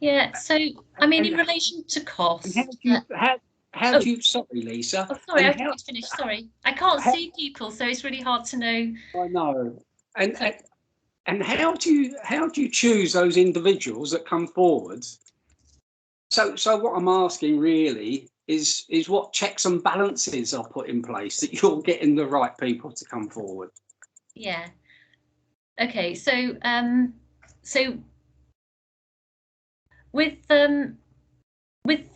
Yeah, so I mean, in relation to cost, how do you sorry, Lisa. Oh, sorry, I didn't finish. Sorry, I can't see people, so it's really hard to know. I know, and how do you choose those individuals that come forward? So what I'm asking really is what checks and balances are put in place that you're getting the right people to come forward. Yeah. Okay. So with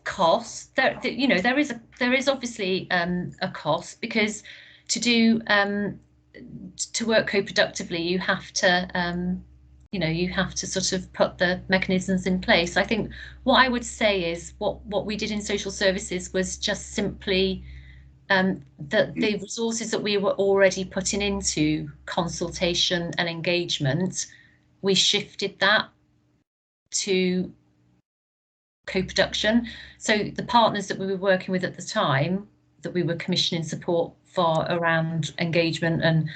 cost, there is obviously a cost, because to work co-productively, you have to you have to sort of put the mechanisms in place. I think what I would say is what we did in social services was just simply the resources that we were already putting into consultation and engagement, we shifted that to co-production. So the partners that we were working with at the time, that we were commissioning support for around engagement and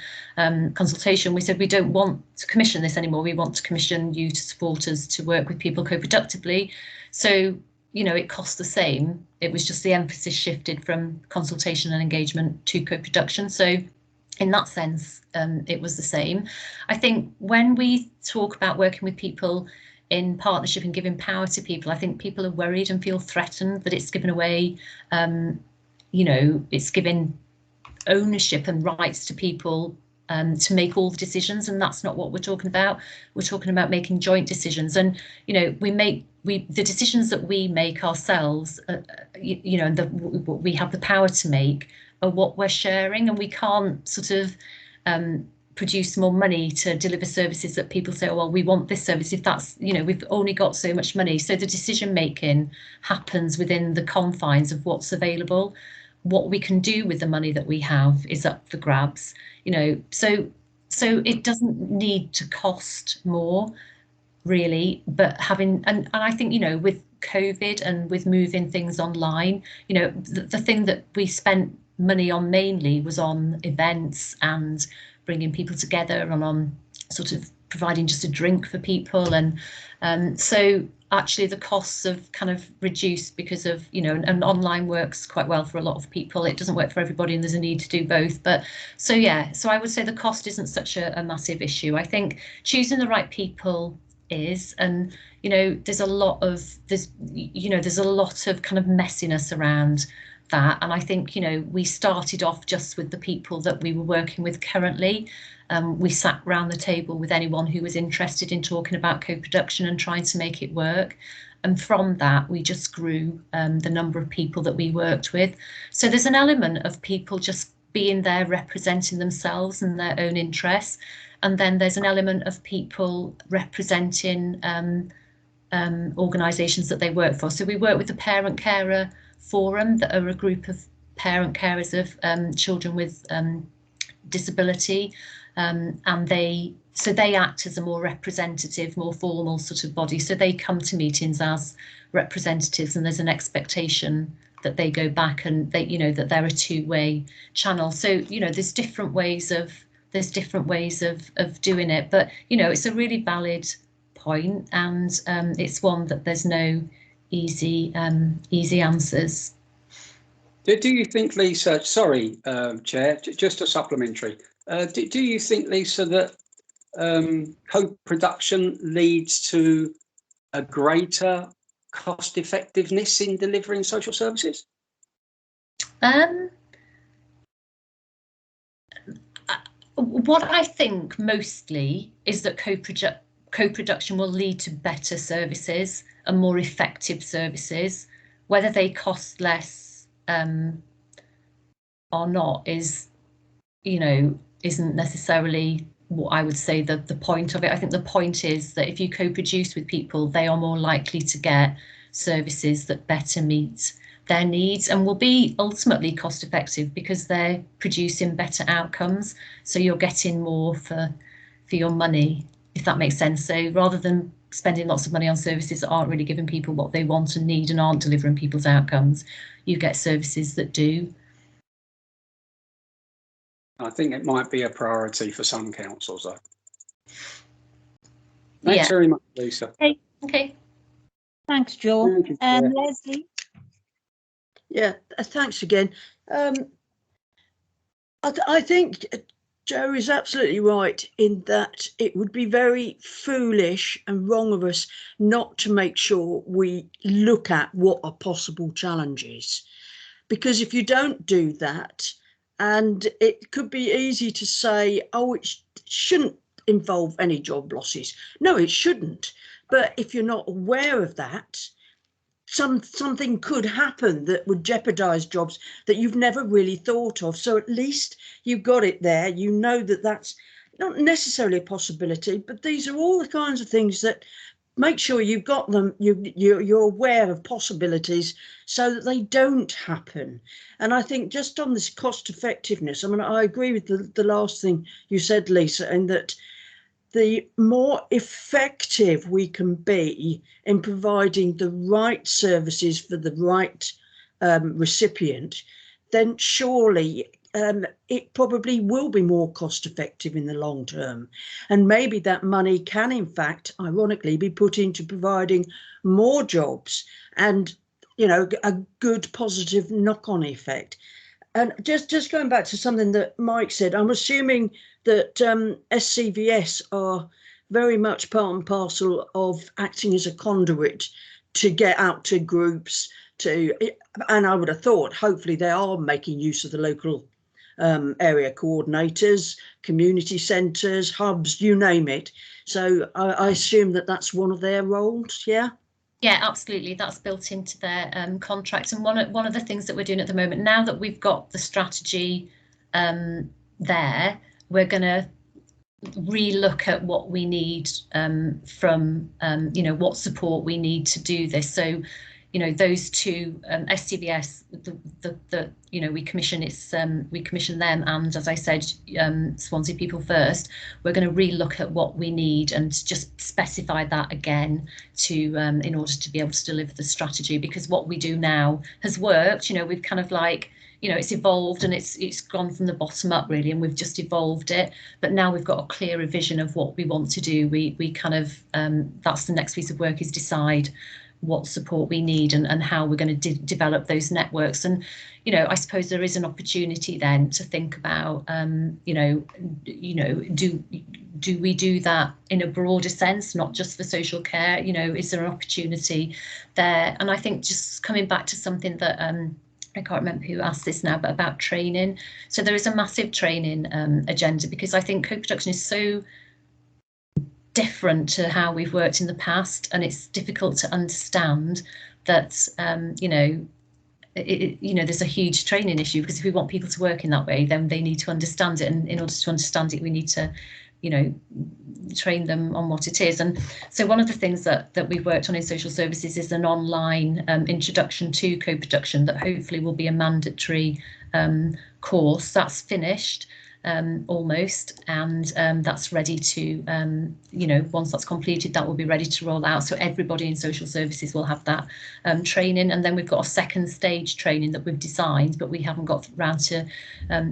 consultation, we said we don't want to commission this anymore. We want to commission you to support us to work with people co-productively. So, it cost the same. It was just the emphasis shifted from consultation and engagement to co-production. So in that sense, it was the same. I think when we talk about working with people in partnership and giving power to people, I think people are worried and feel threatened that it's given away, it's giving ownership and rights to people to make all the decisions, and that's not what we're talking about. We're talking about making joint decisions, and the decisions that we make ourselves, we have the power to make, are what we're sharing, and we can't sort of produce more money to deliver services that people say, oh, well, we want this service if that's, we've only got so much money. So the decision making happens within the confines of what's available. What we can do with the money that we have is up for grabs, so it doesn't need to cost more, really, but having, and I think, with COVID and with moving things online, the thing that we spent money on mainly was on events and bringing people together, and on sort of providing just a drink for people, and so actually the costs have kind of reduced because of, you know, and online works quite well for a lot of people. It doesn't work for everybody, and there's a need to do both. But so yeah, so I would say the cost isn't such a massive issue. I think choosing the right people is, and you know, there's a lot of kind of messiness around that, and I think, you know, we started off just with the people that we were working with currently. We sat round the table with anyone who was interested in talking about co-production and trying to make it work, and from that we just grew the number of people that we worked with. So there's an element of people just being there representing themselves and their own interests, and then there's an element of people representing organisations that they work for. So we work with the Parent Carer Forum, that are a group of parent carers of children with disability, and they act as a more representative, more formal sort of body. So they come to meetings as representatives, and there's an expectation that they go back, and they, you know, that they're a two-way channel. So, you know, there's different ways of doing it, but you know, it's a really valid point, and it's one that there's no easy answers. Do you think, Lisa, sorry, Chair, just a supplementary, do you think, Lisa, that co-production leads to a greater cost effectiveness in delivering social services? What I think mostly is that co-production will lead to better services and more effective services. Whether they cost less or not is, you know, isn't necessarily what I would say the point of it. I think the point is that if you co-produce with people, they are more likely to get services that better meet their needs and will be ultimately cost effective because they're producing better outcomes. So you're getting more for your money, if that makes sense. So rather than spending lots of money on services that aren't really giving people what they want and need and aren't delivering people's outcomes, you get services that do. I think it might be a priority for some councils, though. Thanks very much, Lisa. Okay. Thanks, Joe. Thank you, Leslie? Yeah, thanks again. I think Joe is absolutely right in that it would be very foolish and wrong of us not to make sure we look at what are possible challenges. Because if you don't do that, and it could be easy to say, oh, it shouldn't involve any job losses. No, it shouldn't. But if you're not aware of that, something could happen that would jeopardise jobs that you've never really thought of. So at least you've got it there. You know that that's not necessarily a possibility, but these are all the kinds of things that make sure you've got them, you're aware of possibilities so that they don't happen. And I think just on this cost effectiveness, I mean, I agree with the last thing you said, Lisa, and that the more effective we can be in providing the right services for the right recipient, then surely it probably will be more cost effective in the long term. And maybe that money can, in fact, ironically, be put into providing more jobs and, you know, a good positive knock-on effect. And just going back to something that Mike said, I'm assuming that SCVS are very much part and parcel of acting as a conduit to get out to groups, and I would have thought hopefully they are making use of the local area coordinators, community centres, hubs, you name it. So I assume that that's one of their roles, yeah? Yeah, absolutely. That's built into their contract. And one of the things that we're doing at the moment, now that we've got the strategy there, we're going to relook at what we need from, you know, what support we need to do this. So, you know, those two, SCVS, you know, we commission them, and as I said, Swansea People First. We're going to relook at what we need and just specify that again to in order to be able to deliver the strategy, because what we do now has worked. You know, we've kind of like you know, it's evolved and it's gone from the bottom up really, and we've just evolved it. But now we've got a clearer vision of what we want to do. We kind of that's the next piece of work, is decide what support we need and how we're going to develop those networks. And you know, I suppose there is an opportunity then to think about do we do that in a broader sense, not just for social care? You know, is there an opportunity there? And I think just coming back to something that I can't remember who asked this now, but about training. So there is a massive training agenda, because I think co-production is so different to how we've worked in the past, and it's difficult to understand that there's a huge training issue, because if we want people to work in that way, then they need to understand it, and in order to understand it we need to train them on what it is. And so one of the things that we've worked on in social services is an online introduction to co-production that hopefully will be a mandatory course. That's finished almost, and that's ready to once that's completed, that will be ready to roll out, so everybody in social services will have that training. And then we've got a second stage training that we've designed but we haven't got around to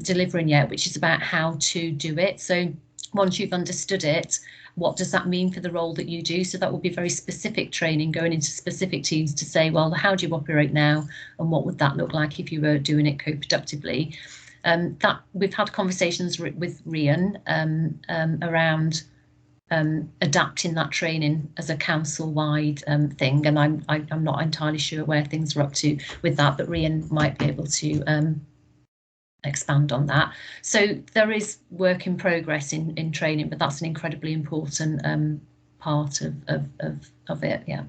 delivering yet, which is about how to do it. So once you've understood it, what does that mean for the role that you do? So that will be very specific training going into specific teams to say, well, how do you operate now, and what would that look like if you were doing it co-productively? That we've had conversations with Rian around adapting that training as a council-wide thing, and I'm not entirely sure where things are up to with that, but Rian might be able to expand on that. So there is work in progress in training, but that's an incredibly important part of it. Yeah.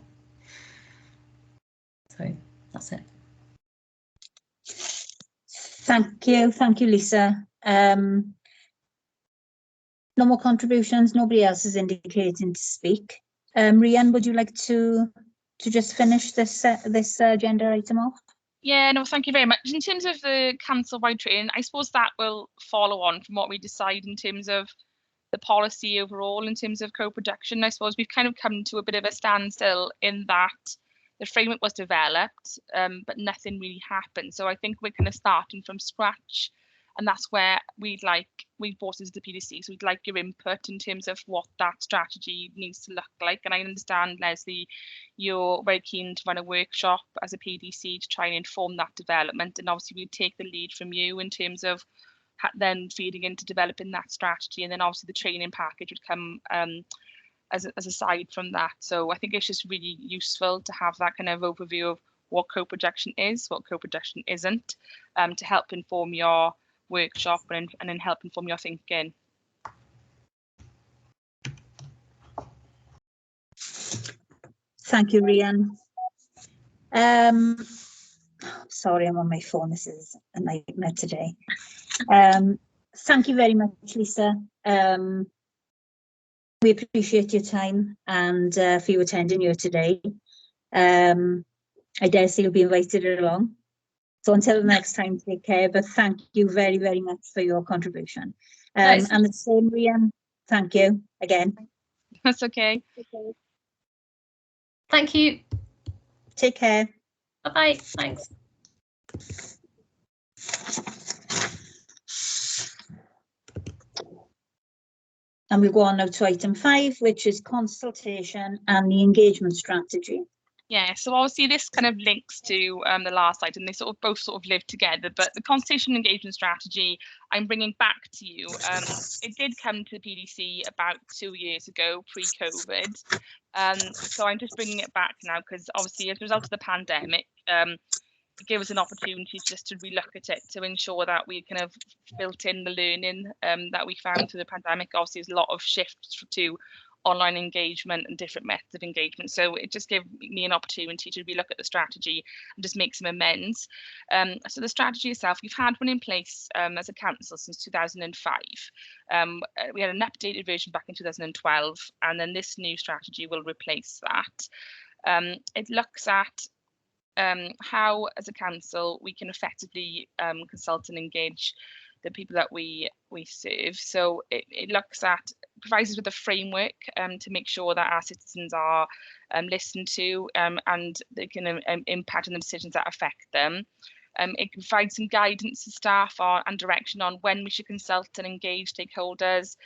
So that's it. Thank you, Lisa. No more contributions. Nobody else is indicating to speak. Rian, would you like to just finish this agenda item off? Yeah, no, thank you very much. In terms of the council-wide training, I suppose that will follow on from what we decide in terms of the policy overall, in terms of co-production. I suppose we've kind of come to a bit of a standstill in that the framework was developed, but nothing really happened. So I think we're kind of starting from scratch, and that's where we've brought this to the PDC. So we'd like your input in terms of what that strategy needs to look like. And I understand, Leslie, you're very keen to run a workshop as a PDC to try and inform that development. And obviously we take the lead from you in terms of then feeding into developing that strategy. And then obviously the training package would come as a side from that. So I think it's just really useful to have that kind of overview of what co-production is, what co-production isn't, to help inform your workshop and then help inform your thinking. Thank you, Rian. Sorry, I'm on my phone. This is a nightmare today. Thank you very much, Lisa. We appreciate your time and for you attending here today. I dare say you'll be invited along. So until the next time, take care. But thank you very, very much for your contribution. Nice. And the same, Rian. Thank you again. That's okay. Thank you. Take care. Bye-bye. Thanks. And we'll go on now to item 5, which is consultation and the engagement strategy. Yeah, so obviously this kind of links to the last item. They both live together, but the consultation engagement strategy I'm bringing back to you. It did come to the PDC about 2 years ago, pre-COVID. So I'm just bringing it back now because obviously as a result of the pandemic, it gave us an opportunity just to relook at it to ensure that we kind of built in the learning that we found through the pandemic. Obviously, there's a lot of shifts to online engagement and different methods of engagement. So it just gave me an opportunity to relook at the strategy and just make some amends. So the strategy itself, we've had one in place as a council since 2005. We had an updated version back in 2012, and then this new strategy will replace that. It looks at how, as a council, we can effectively consult and engage the people that we serve. So it looks at, provides us with a framework to make sure that our citizens are listened to and they can impact on the decisions that affect them. It can provide some guidance to staff and direction on when we should consult and engage stakeholders,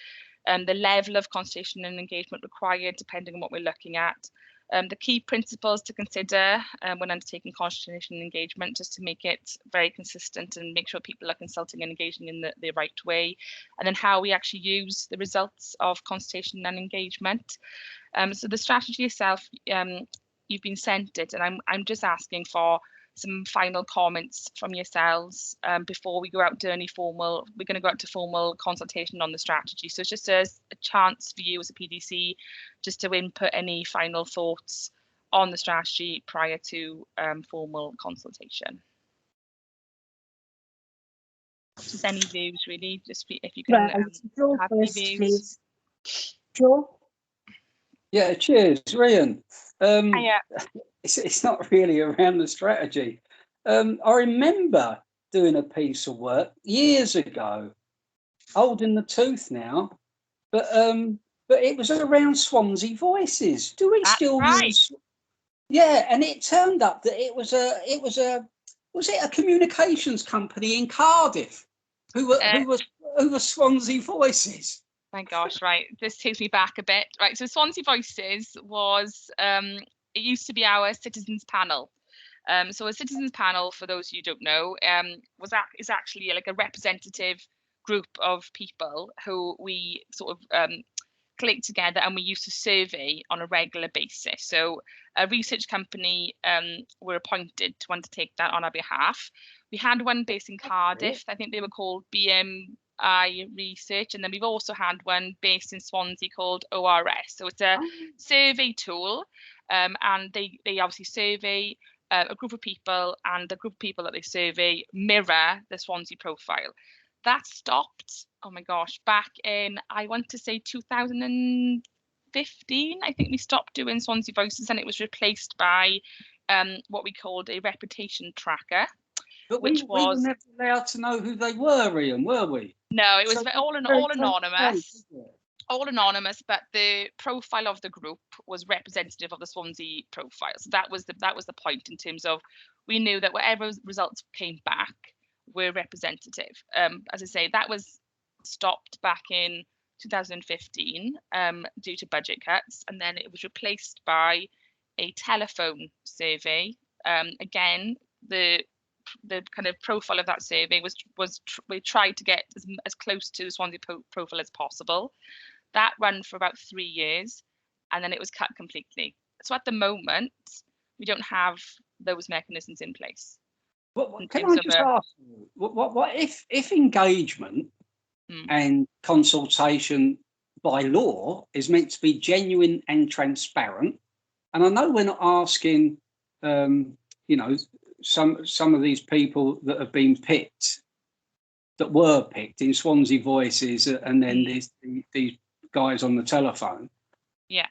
the level of consultation and engagement required depending on what we're looking at. The key principles to consider when undertaking consultation and engagement, just to make it very consistent and make sure people are consulting and engaging in the right way, and then how we actually use the results of consultation and engagement. So the strategy itself, you've been sent it, and I'm just asking for some final comments from yourselves before we go out to any formal. We're going to go out to formal consultation on the strategy. So it's just a chance for you as a PDC just to input any final thoughts on the strategy prior to formal consultation. Just any views, really. Just if you can Joe have any first, views. please. Joe? Yeah, cheers, Rhian. Yeah. It's not really around the strategy. I remember doing a piece of work years ago, old in the tooth now, but it was around Swansea Voices. Do we That's still right. use? Yeah, and it turned up that was it a communications company in Cardiff who were Swansea Voices? My gosh, right. This takes me back a bit. Right, so Swansea Voices was, it used to be our citizens panel. So a citizens panel, for those you don't know, is actually like a representative group of people who we sort of collect together, and we used to survey on a regular basis. So a research company were appointed to undertake that on our behalf. We had one based in Cardiff. I think they were called BMI Research, and then we've also had one based in Swansea called ORS. So it's a survey tool, and they obviously survey a group of people, and the group of people that they survey mirror the Swansea profile. That stopped, oh my gosh, back in, I want to say 2015. I think we stopped doing Swansea Voices, and it was replaced by what we called a reputation tracker. But we were never allowed to know who they were, Rhian, were we? No, it was So all anonymous. All anonymous, but the profile of the group was representative of the Swansea profile. So that was the point, in terms of, we knew that whatever results came back were representative. As I say, that was stopped back in 2015 due to budget cuts, and then it was replaced by a telephone survey. Again, the kind of profile of that survey was we tried to get as close to the Swansea profile as possible. That ran for about 3 years, and then it was cut completely. So at the moment, we don't have those mechanisms in place. Can I just ask you, what if engagement and consultation by law is meant to be genuine and transparent? And I know we're not asking, some of these people that have been picked, that were picked in Swansea Voices, and then these guys on the telephone. Yeah.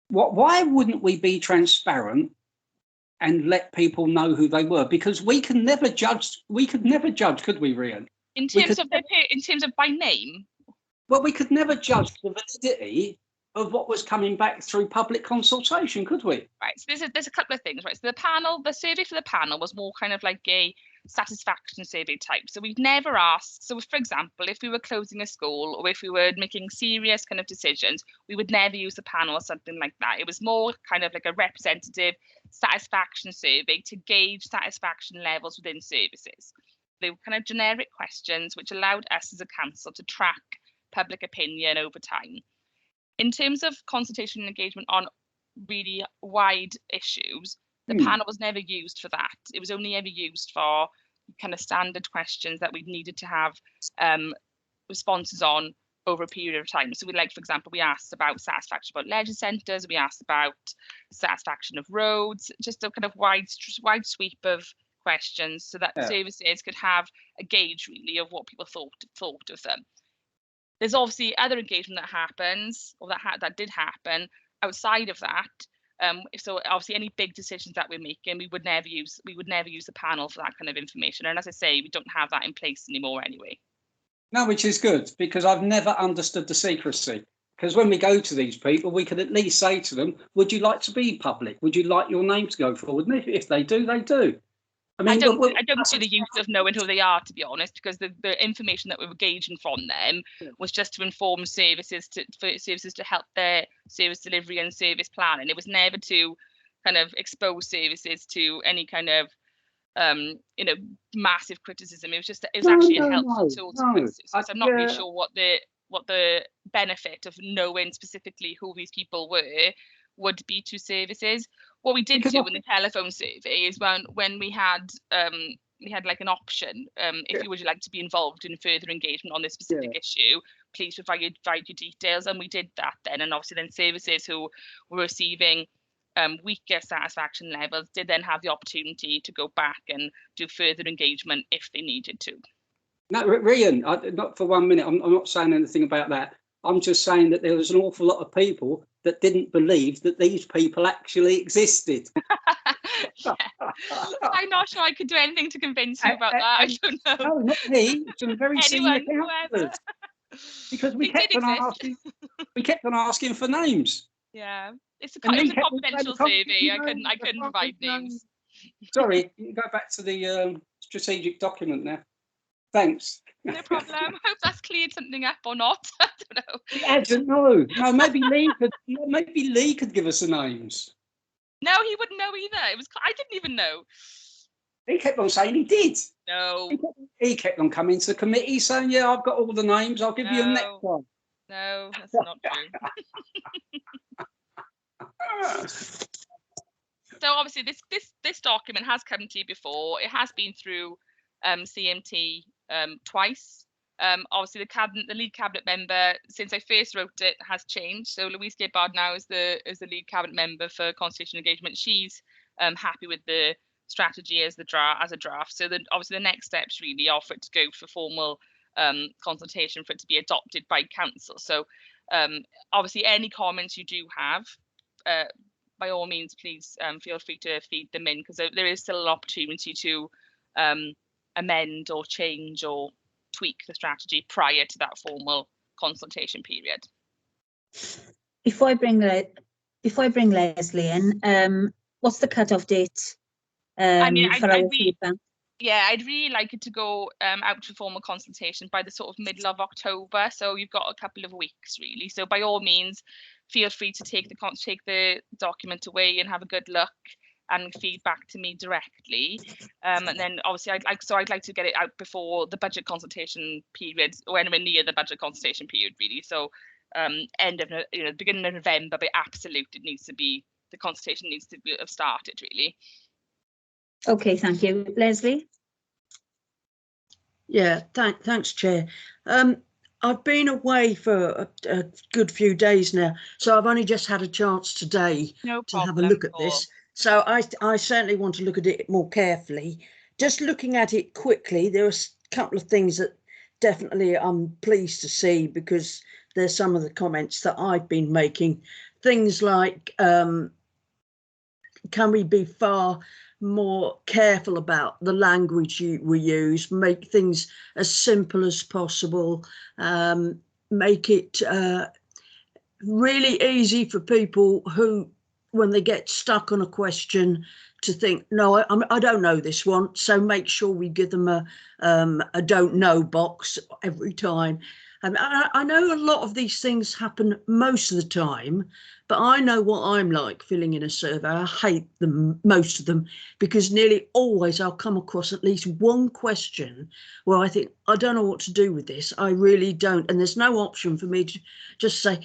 Why wouldn't we be transparent and let people know who they were? Because we can never judge. We could never judge, could we, Rhian? In terms of by name. Well, we could never judge the validity of what was coming back through public consultation, could we? Right. So there's a couple of things, right? So the survey for the panel was more kind of like a satisfaction survey type. So we've never asked. So for example, if we were closing a school, or if we were making serious kind of decisions, we would never use the panel or something like that. It was more kind of like a representative satisfaction survey to gauge satisfaction levels within services. They were kind of generic questions which allowed us as a council to track public opinion over time. In terms of consultation and engagement on really wide issues, the panel was never used for that. It was only ever used for kind of standard questions that we needed to have responses on over a period of time. So for example, we asked about satisfaction about leisure centres, we asked about satisfaction of roads, just a kind of wide sweep of questions, so that services could have a gauge really of what people thought of them. There's obviously other engagement that happens, or that did happen outside of that. So obviously any big decisions that we're making, we would never use the panel for that kind of information. And as I say, we don't have that in place anymore anyway. No, which is good, because I've never understood the secrecy. Because when we go to these people, we can at least say to them, would you like to be public? Would you like your name to go forward? And if they do, they do. I mean, I don't see the use of knowing who they are, to be honest, because the information that we were gauging from them was just to inform services to help their service delivery and service planning. It was never to kind of expose services to any kind of massive criticism. It was actually a helpful tool to us. So I'm not really sure what the benefit of knowing specifically who these people were would be to services. What we did do in the telephone survey is when we had like an option, if you would like to be involved in further engagement on this specific issue, please provide your details, and we did that then. And obviously then services who were receiving weaker satisfaction levels did then have the opportunity to go back and do further engagement if they needed to. No, Rhian, not for 1 minute. I'm not saying anything about that. I'm just saying that there was an awful lot of people that didn't believe that these people actually existed. I'm not sure I could do anything to convince you about that. I don't know. No, not me. Some very senior councillors. Because we kept on asking for names. Yeah, it's a confidential survey. I couldn't provide names. Sorry, you go back to the strategic document now. Thanks. No problem. I hope that's cleared something up or not. I don't know. It hasn't, no. Maybe Lee could give us the names. No, he wouldn't know either. I didn't even know. He kept on saying he did. No. He kept on coming to the committee saying, yeah, I've got all the names. I'll give you a next one. No, that's not true. So obviously this document has come to you before. It has been through CMT twice. Obviously the lead cabinet member since I first wrote it has changed. So Louise Gibbard now is the lead cabinet member for consultation engagement. She's happy with the strategy as a draft. So then obviously the next steps really are for it to go for formal consultation, for it to be adopted by council. So obviously any comments you do have, by all means, please feel free to feed them in, because there is still an opportunity to amend or change or tweak the strategy prior to that formal consultation period. Before I bring Leslie in, what's the cut-off date for our feedback? Yeah, I'd really like it to go out to formal consultation by the sort of middle of October. So you've got a couple of weeks really. So by all means, feel free to take the document away and have a good look and feedback to me directly. And then obviously I'd like to get it out before the budget consultation period, or anywhere near the budget consultation period really. So beginning of November, but absolutely the consultation needs to have started really. Okay, thank you. Leslie? Yeah, thanks, Chair. I've been away for a good few days now, so I've only just had a chance today to have a look at this. So I certainly want to look at it more carefully. Just looking at it quickly, there are a couple of things that definitely I'm pleased to see, because there's some of the comments that I've been making. Things like, can we be far more careful about the language we use, make things as simple as possible, make it really easy for people who, when they get stuck on a question, to think, no, I don't know this one. So make sure we give them a don't know box every time. I know a lot of these things happen most of the time, but I know what I'm like filling in a survey. I hate them, most of them, because nearly always I'll come across at least one question where I think, I don't know what to do with this. I really don't. And there's no option for me to just say,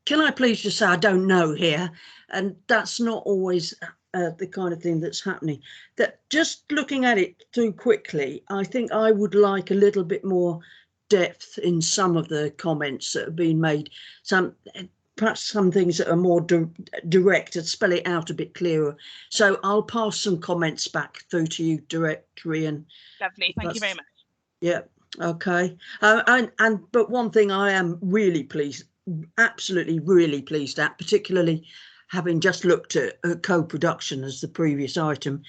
can I please just say I don't know here? And that's not always the kind of thing that's happening. That just looking at it through quickly, I think I would like a little bit more depth in some of the comments that have been made. Perhaps some things that are more direct and spell it out a bit clearer. So I'll pass some comments back through to you directly. And lovely, thank you very much. Yeah, okay. But one thing I am really pleased, absolutely really pleased at, particularly having just looked at co-production as the previous item,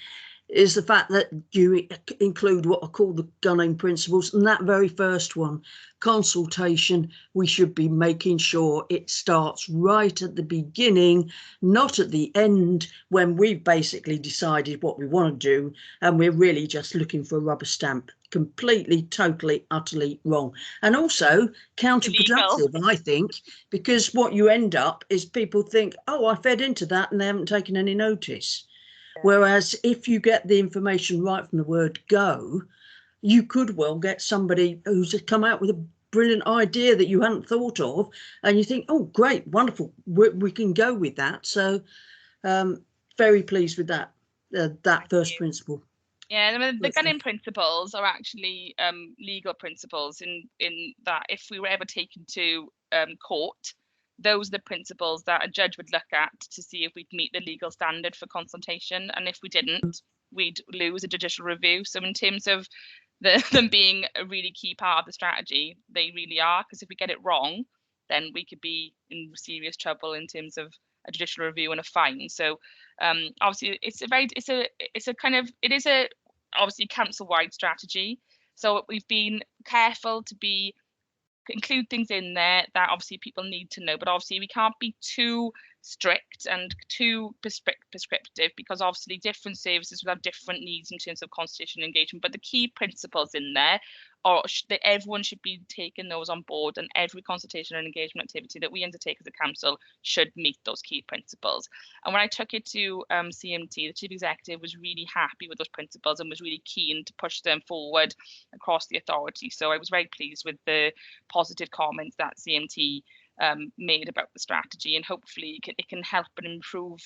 is the fact that you include what I call the gunning principles, and that very first one, consultation, we should be making sure it starts right at the beginning, not at the end when we've basically decided what we want to do and we're really just looking for a rubber stamp. Completely, totally, utterly wrong. And also counterproductive, I think, because what you end up is people think, oh, I fed into that, and they haven't taken any notice. Whereas if you get the information right from the word go, you could well get somebody who's come out with a brilliant idea that you hadn't thought of, and you think, oh, great, wonderful, we can go with that. So very pleased with that, that first principle. Yeah, I mean, the gunning principles are actually legal principles in that if we were ever taken to court, those are the principles that a judge would look at to see if we'd meet the legal standard for consultation. And if we didn't, we'd lose a judicial review. So in terms of them being a really key part of the strategy, they really are, because if we get it wrong, then we could be in serious trouble in terms of a judicial review and a fine. So obviously it is a obviously council-wide strategy. So we've been careful to include things in there that obviously people need to know, but obviously we can't be too strict and too prescriptive, because obviously different services will have different needs in terms of consultation engagement. But the key principles in there are that everyone should be taking those on board, and every consultation and engagement activity that we undertake as a council should meet those key principles. And when I took it to CMT, the chief executive was really happy with those principles and was really keen to push them forward across the authority. So I was very pleased with the positive comments that CMT made about the strategy, and hopefully it can help and improve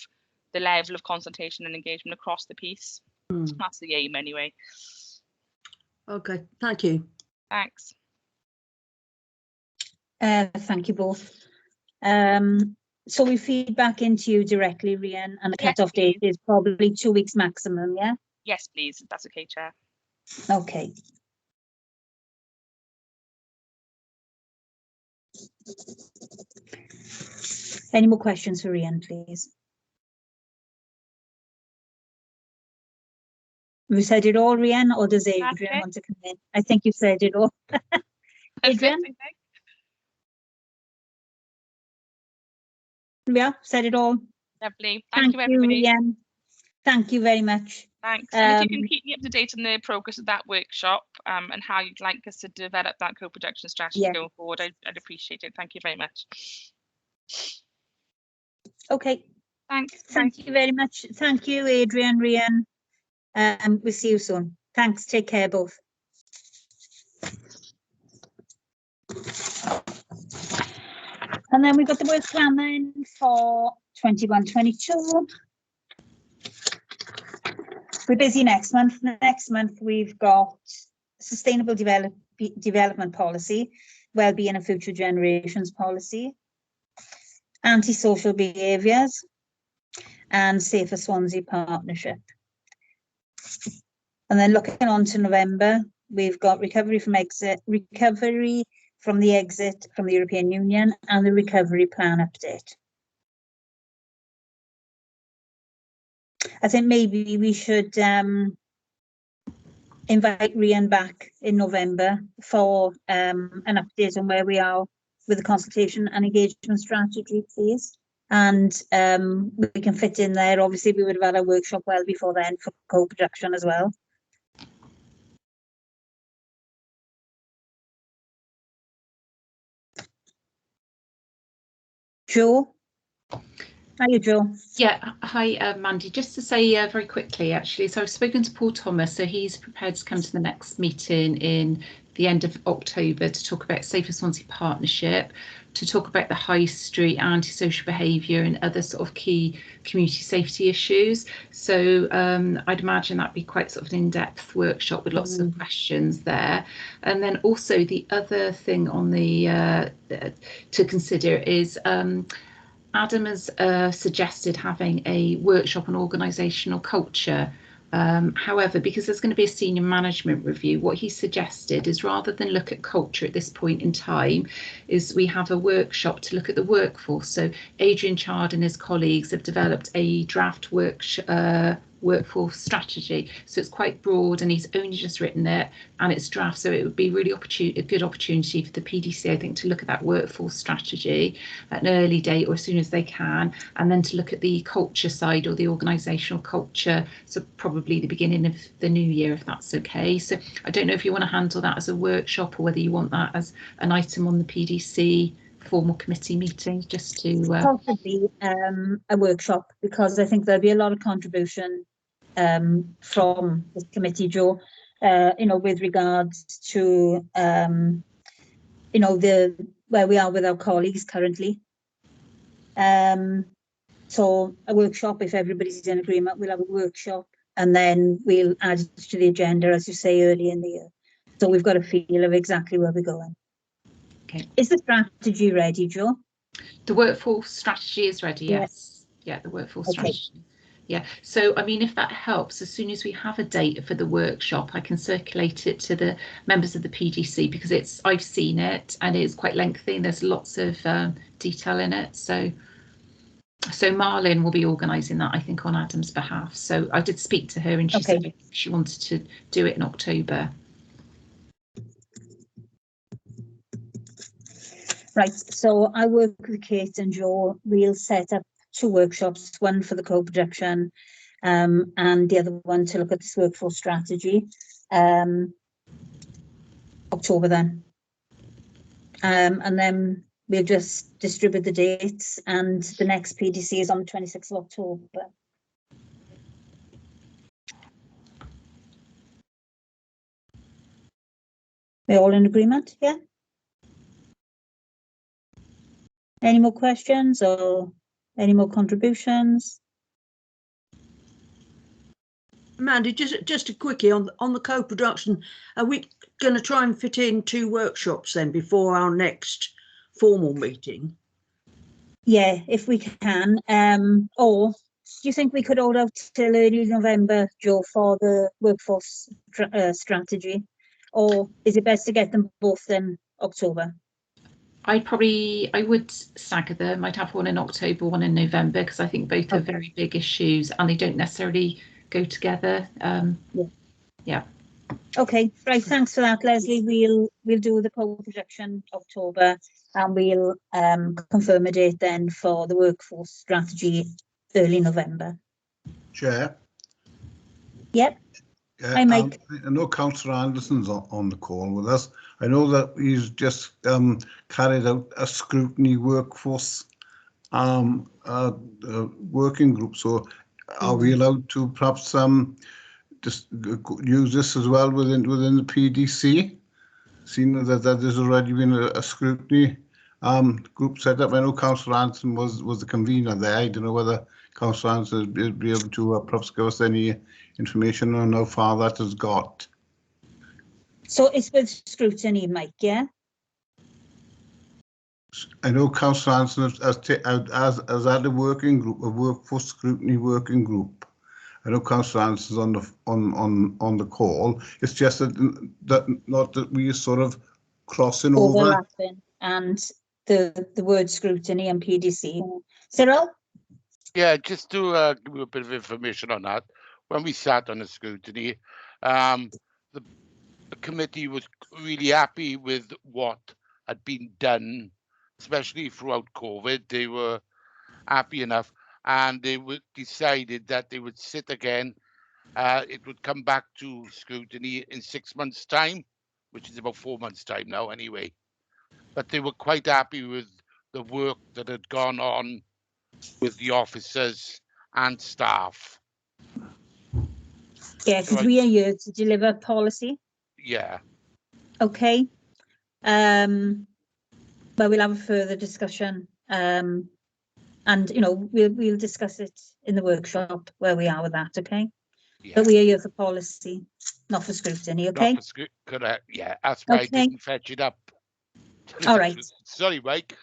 the level of consultation and engagement across the piece. That's the aim anyway. Okay, thank you. Thanks. Thank you both. So we feed back into you directly, Rhian, and the cut-off date is probably 2 weeks maximum, yeah? Yes, please. That's okay, Chair. Okay. Any more questions for Rhian, please? We said it all, Rhian, or does Adrian want to come in? I think you said it all. Adrian? Yeah, said it all. Lovely. Thank you, everybody. Rhian. Thank you very much. Thanks. And if you can keep me up to date on the progress of that workshop and how you'd like us to develop that co-production strategy going forward, I'd appreciate it. Thank you very much. Okay. Thanks. Thank you very much. Thank you, Adrian, Rhian. We'll see you soon. Thanks. Take care, both. And then we've got the work plan then for 21-22. We're busy next month. Next month we've got Sustainable Development Policy, Wellbeing and Future Generations Policy, Antisocial Behaviours, and Safer Swansea Partnership. And then looking on to November, we've got recovery from the exit from the European Union and the recovery plan update. I think maybe we should invite Rhian back in November for an update on where we are with the consultation and engagement strategy, please. And we can fit in there. Obviously, we would have had a workshop well before then for co-production as well. Joe? Hiya, Joe. Yeah, hi, Mandy. Just to say very quickly, actually, so I've spoken to Paul Thomas, so he's prepared to come to the next meeting in the end of October to talk about Safer Swansea Partnership, to talk about the high street, antisocial behaviour and other sort of key community safety issues. So I'd imagine that'd be quite sort of an in-depth workshop with lots of questions there. And then also the other thing on the to consider is Adam has suggested having a workshop on organisational culture. However, because there's going to be a senior management review, what he suggested is rather than look at culture at this point in time, is we have a workshop to look at the workforce. So Adrian Chard and his colleagues have developed a draft workshop workforce strategy. So it's quite broad, and he's only just written it, and it's draft. So it would be really a good opportunity for the PDC, I think, to look at that workforce strategy at an early date or as soon as they can, and then to look at the culture side or the organisational culture. So probably the beginning of the new year, if that's okay. So I don't know if you want to handle that as a workshop or whether you want that as an item on the PDC formal committee meeting, just to possibly a workshop, because I think there'll be a lot of contribution from this committee, Joe, you know, with regards to you know, where we are with our colleagues currently. So a workshop, if everybody's in agreement, we'll have a workshop, and then we'll add it to the agenda, as you say, early in the year. So we've got a feel of exactly where we're going. Okay. Is the strategy ready, Joe? The workforce strategy is ready, yes. Yeah, the workforce strategy. Yeah, so I mean, if that helps, as soon as we have a date for the workshop, I can circulate it to the members of the PDC, because I've seen it and it's quite lengthy and there's lots of detail in it. So Marlin will be organising that, I think, on Adam's behalf. So I did speak to her and she said she wanted to do it in October. Right, so I work with Kate and Joe. We'll set up 2 workshops, one for the co-production and the other one to look at this workforce strategy. October then. And then we'll just distribute the dates, and the next PDC is on the 26th of October. We're all in agreement, yeah? Any more questions or any more contributions? Mandy, just a quickie on the co-production. Are we going to try and fit in 2 workshops then before our next formal meeting? Yeah, if we can. Or do you think we could hold out till early November, Joe, for the workforce strategy? Or is it best to get them both in October? I would stagger them. I'd have one in October, one in November, because I think both are very big issues and they don't necessarily go together. Yeah. Okay, right. Thanks for that, Leslie. We'll do the co-production October, and we'll confirm a date then for the workforce strategy early November. Chair. Yep. Hi, Mike. I know Councillor Anderson's on the call with us. I know that he's just carried out a scrutiny workforce working group. So are we allowed to perhaps just use this as well within the PDC, seeing that there's already been a scrutiny group set up? I know Councillor Anderson was the convener there. I don't know whether Councillor Anderson will be able to perhaps give us any information on how far that has got. So it's with scrutiny, Mike, yeah? I know Councillor Anderson has had a working group, a workforce scrutiny working group. I know Councillor Anderson's on the call. It's just that not that we are sort of crossing over. And the word scrutiny and PDC. Cyril? Yeah, just to give you a bit of information on that. When we sat on the scrutiny, the committee was really happy with what had been done, especially throughout COVID. They were happy enough, and they decided that they would sit again. It would come back to scrutiny in 6 months' time, which is about 4 months' time now anyway. But they were quite happy with the work that had gone on with the officers and staff. Yeah, because we are here to deliver policy. Yeah. Okay. But we'll have a further discussion. And you know, we'll discuss it in the workshop where we are with that, okay? Yeah. But we are here for policy, not for scrutiny, okay? Not for correct, yeah. That's why I didn't fetch it up. All right. Sorry, Mike.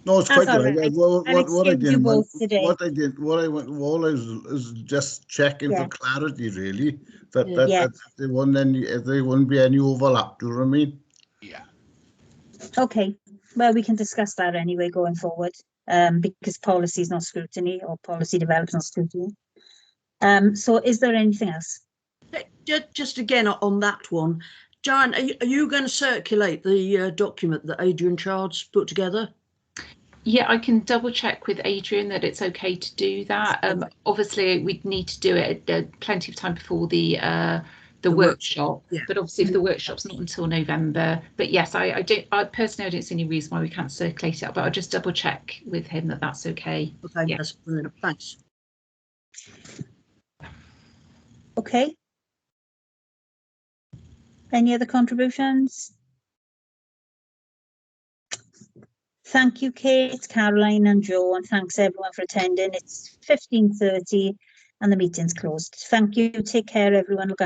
No, it's quite right. Right. What I was just checking for clarity, really, that there wouldn't be any overlap. Do you know what I mean? Yeah. Okay. Well, we can discuss that anyway going forward, because policy is not scrutiny, or policy development is not scrutiny. So is there anything else? Just again on that one, Jan, are you going to circulate the document that Adrian Chard's put together? Yeah, I can double check with Adrian that it's okay to do that. Obviously, we'd need to do it plenty of time before the workshop. Yeah. But obviously, if the workshop's not until November. But yes, I personally don't see any reason why we can't circulate it. But I'll just double check with him that that's okay. Okay, Yeah. that's brilliant. Thanks. Okay. Any other contributions? Thank you, Kate, Caroline and Joe, and thanks everyone for attending. It's 15:30 and the meeting's closed. Thank you. Take care, everyone. Look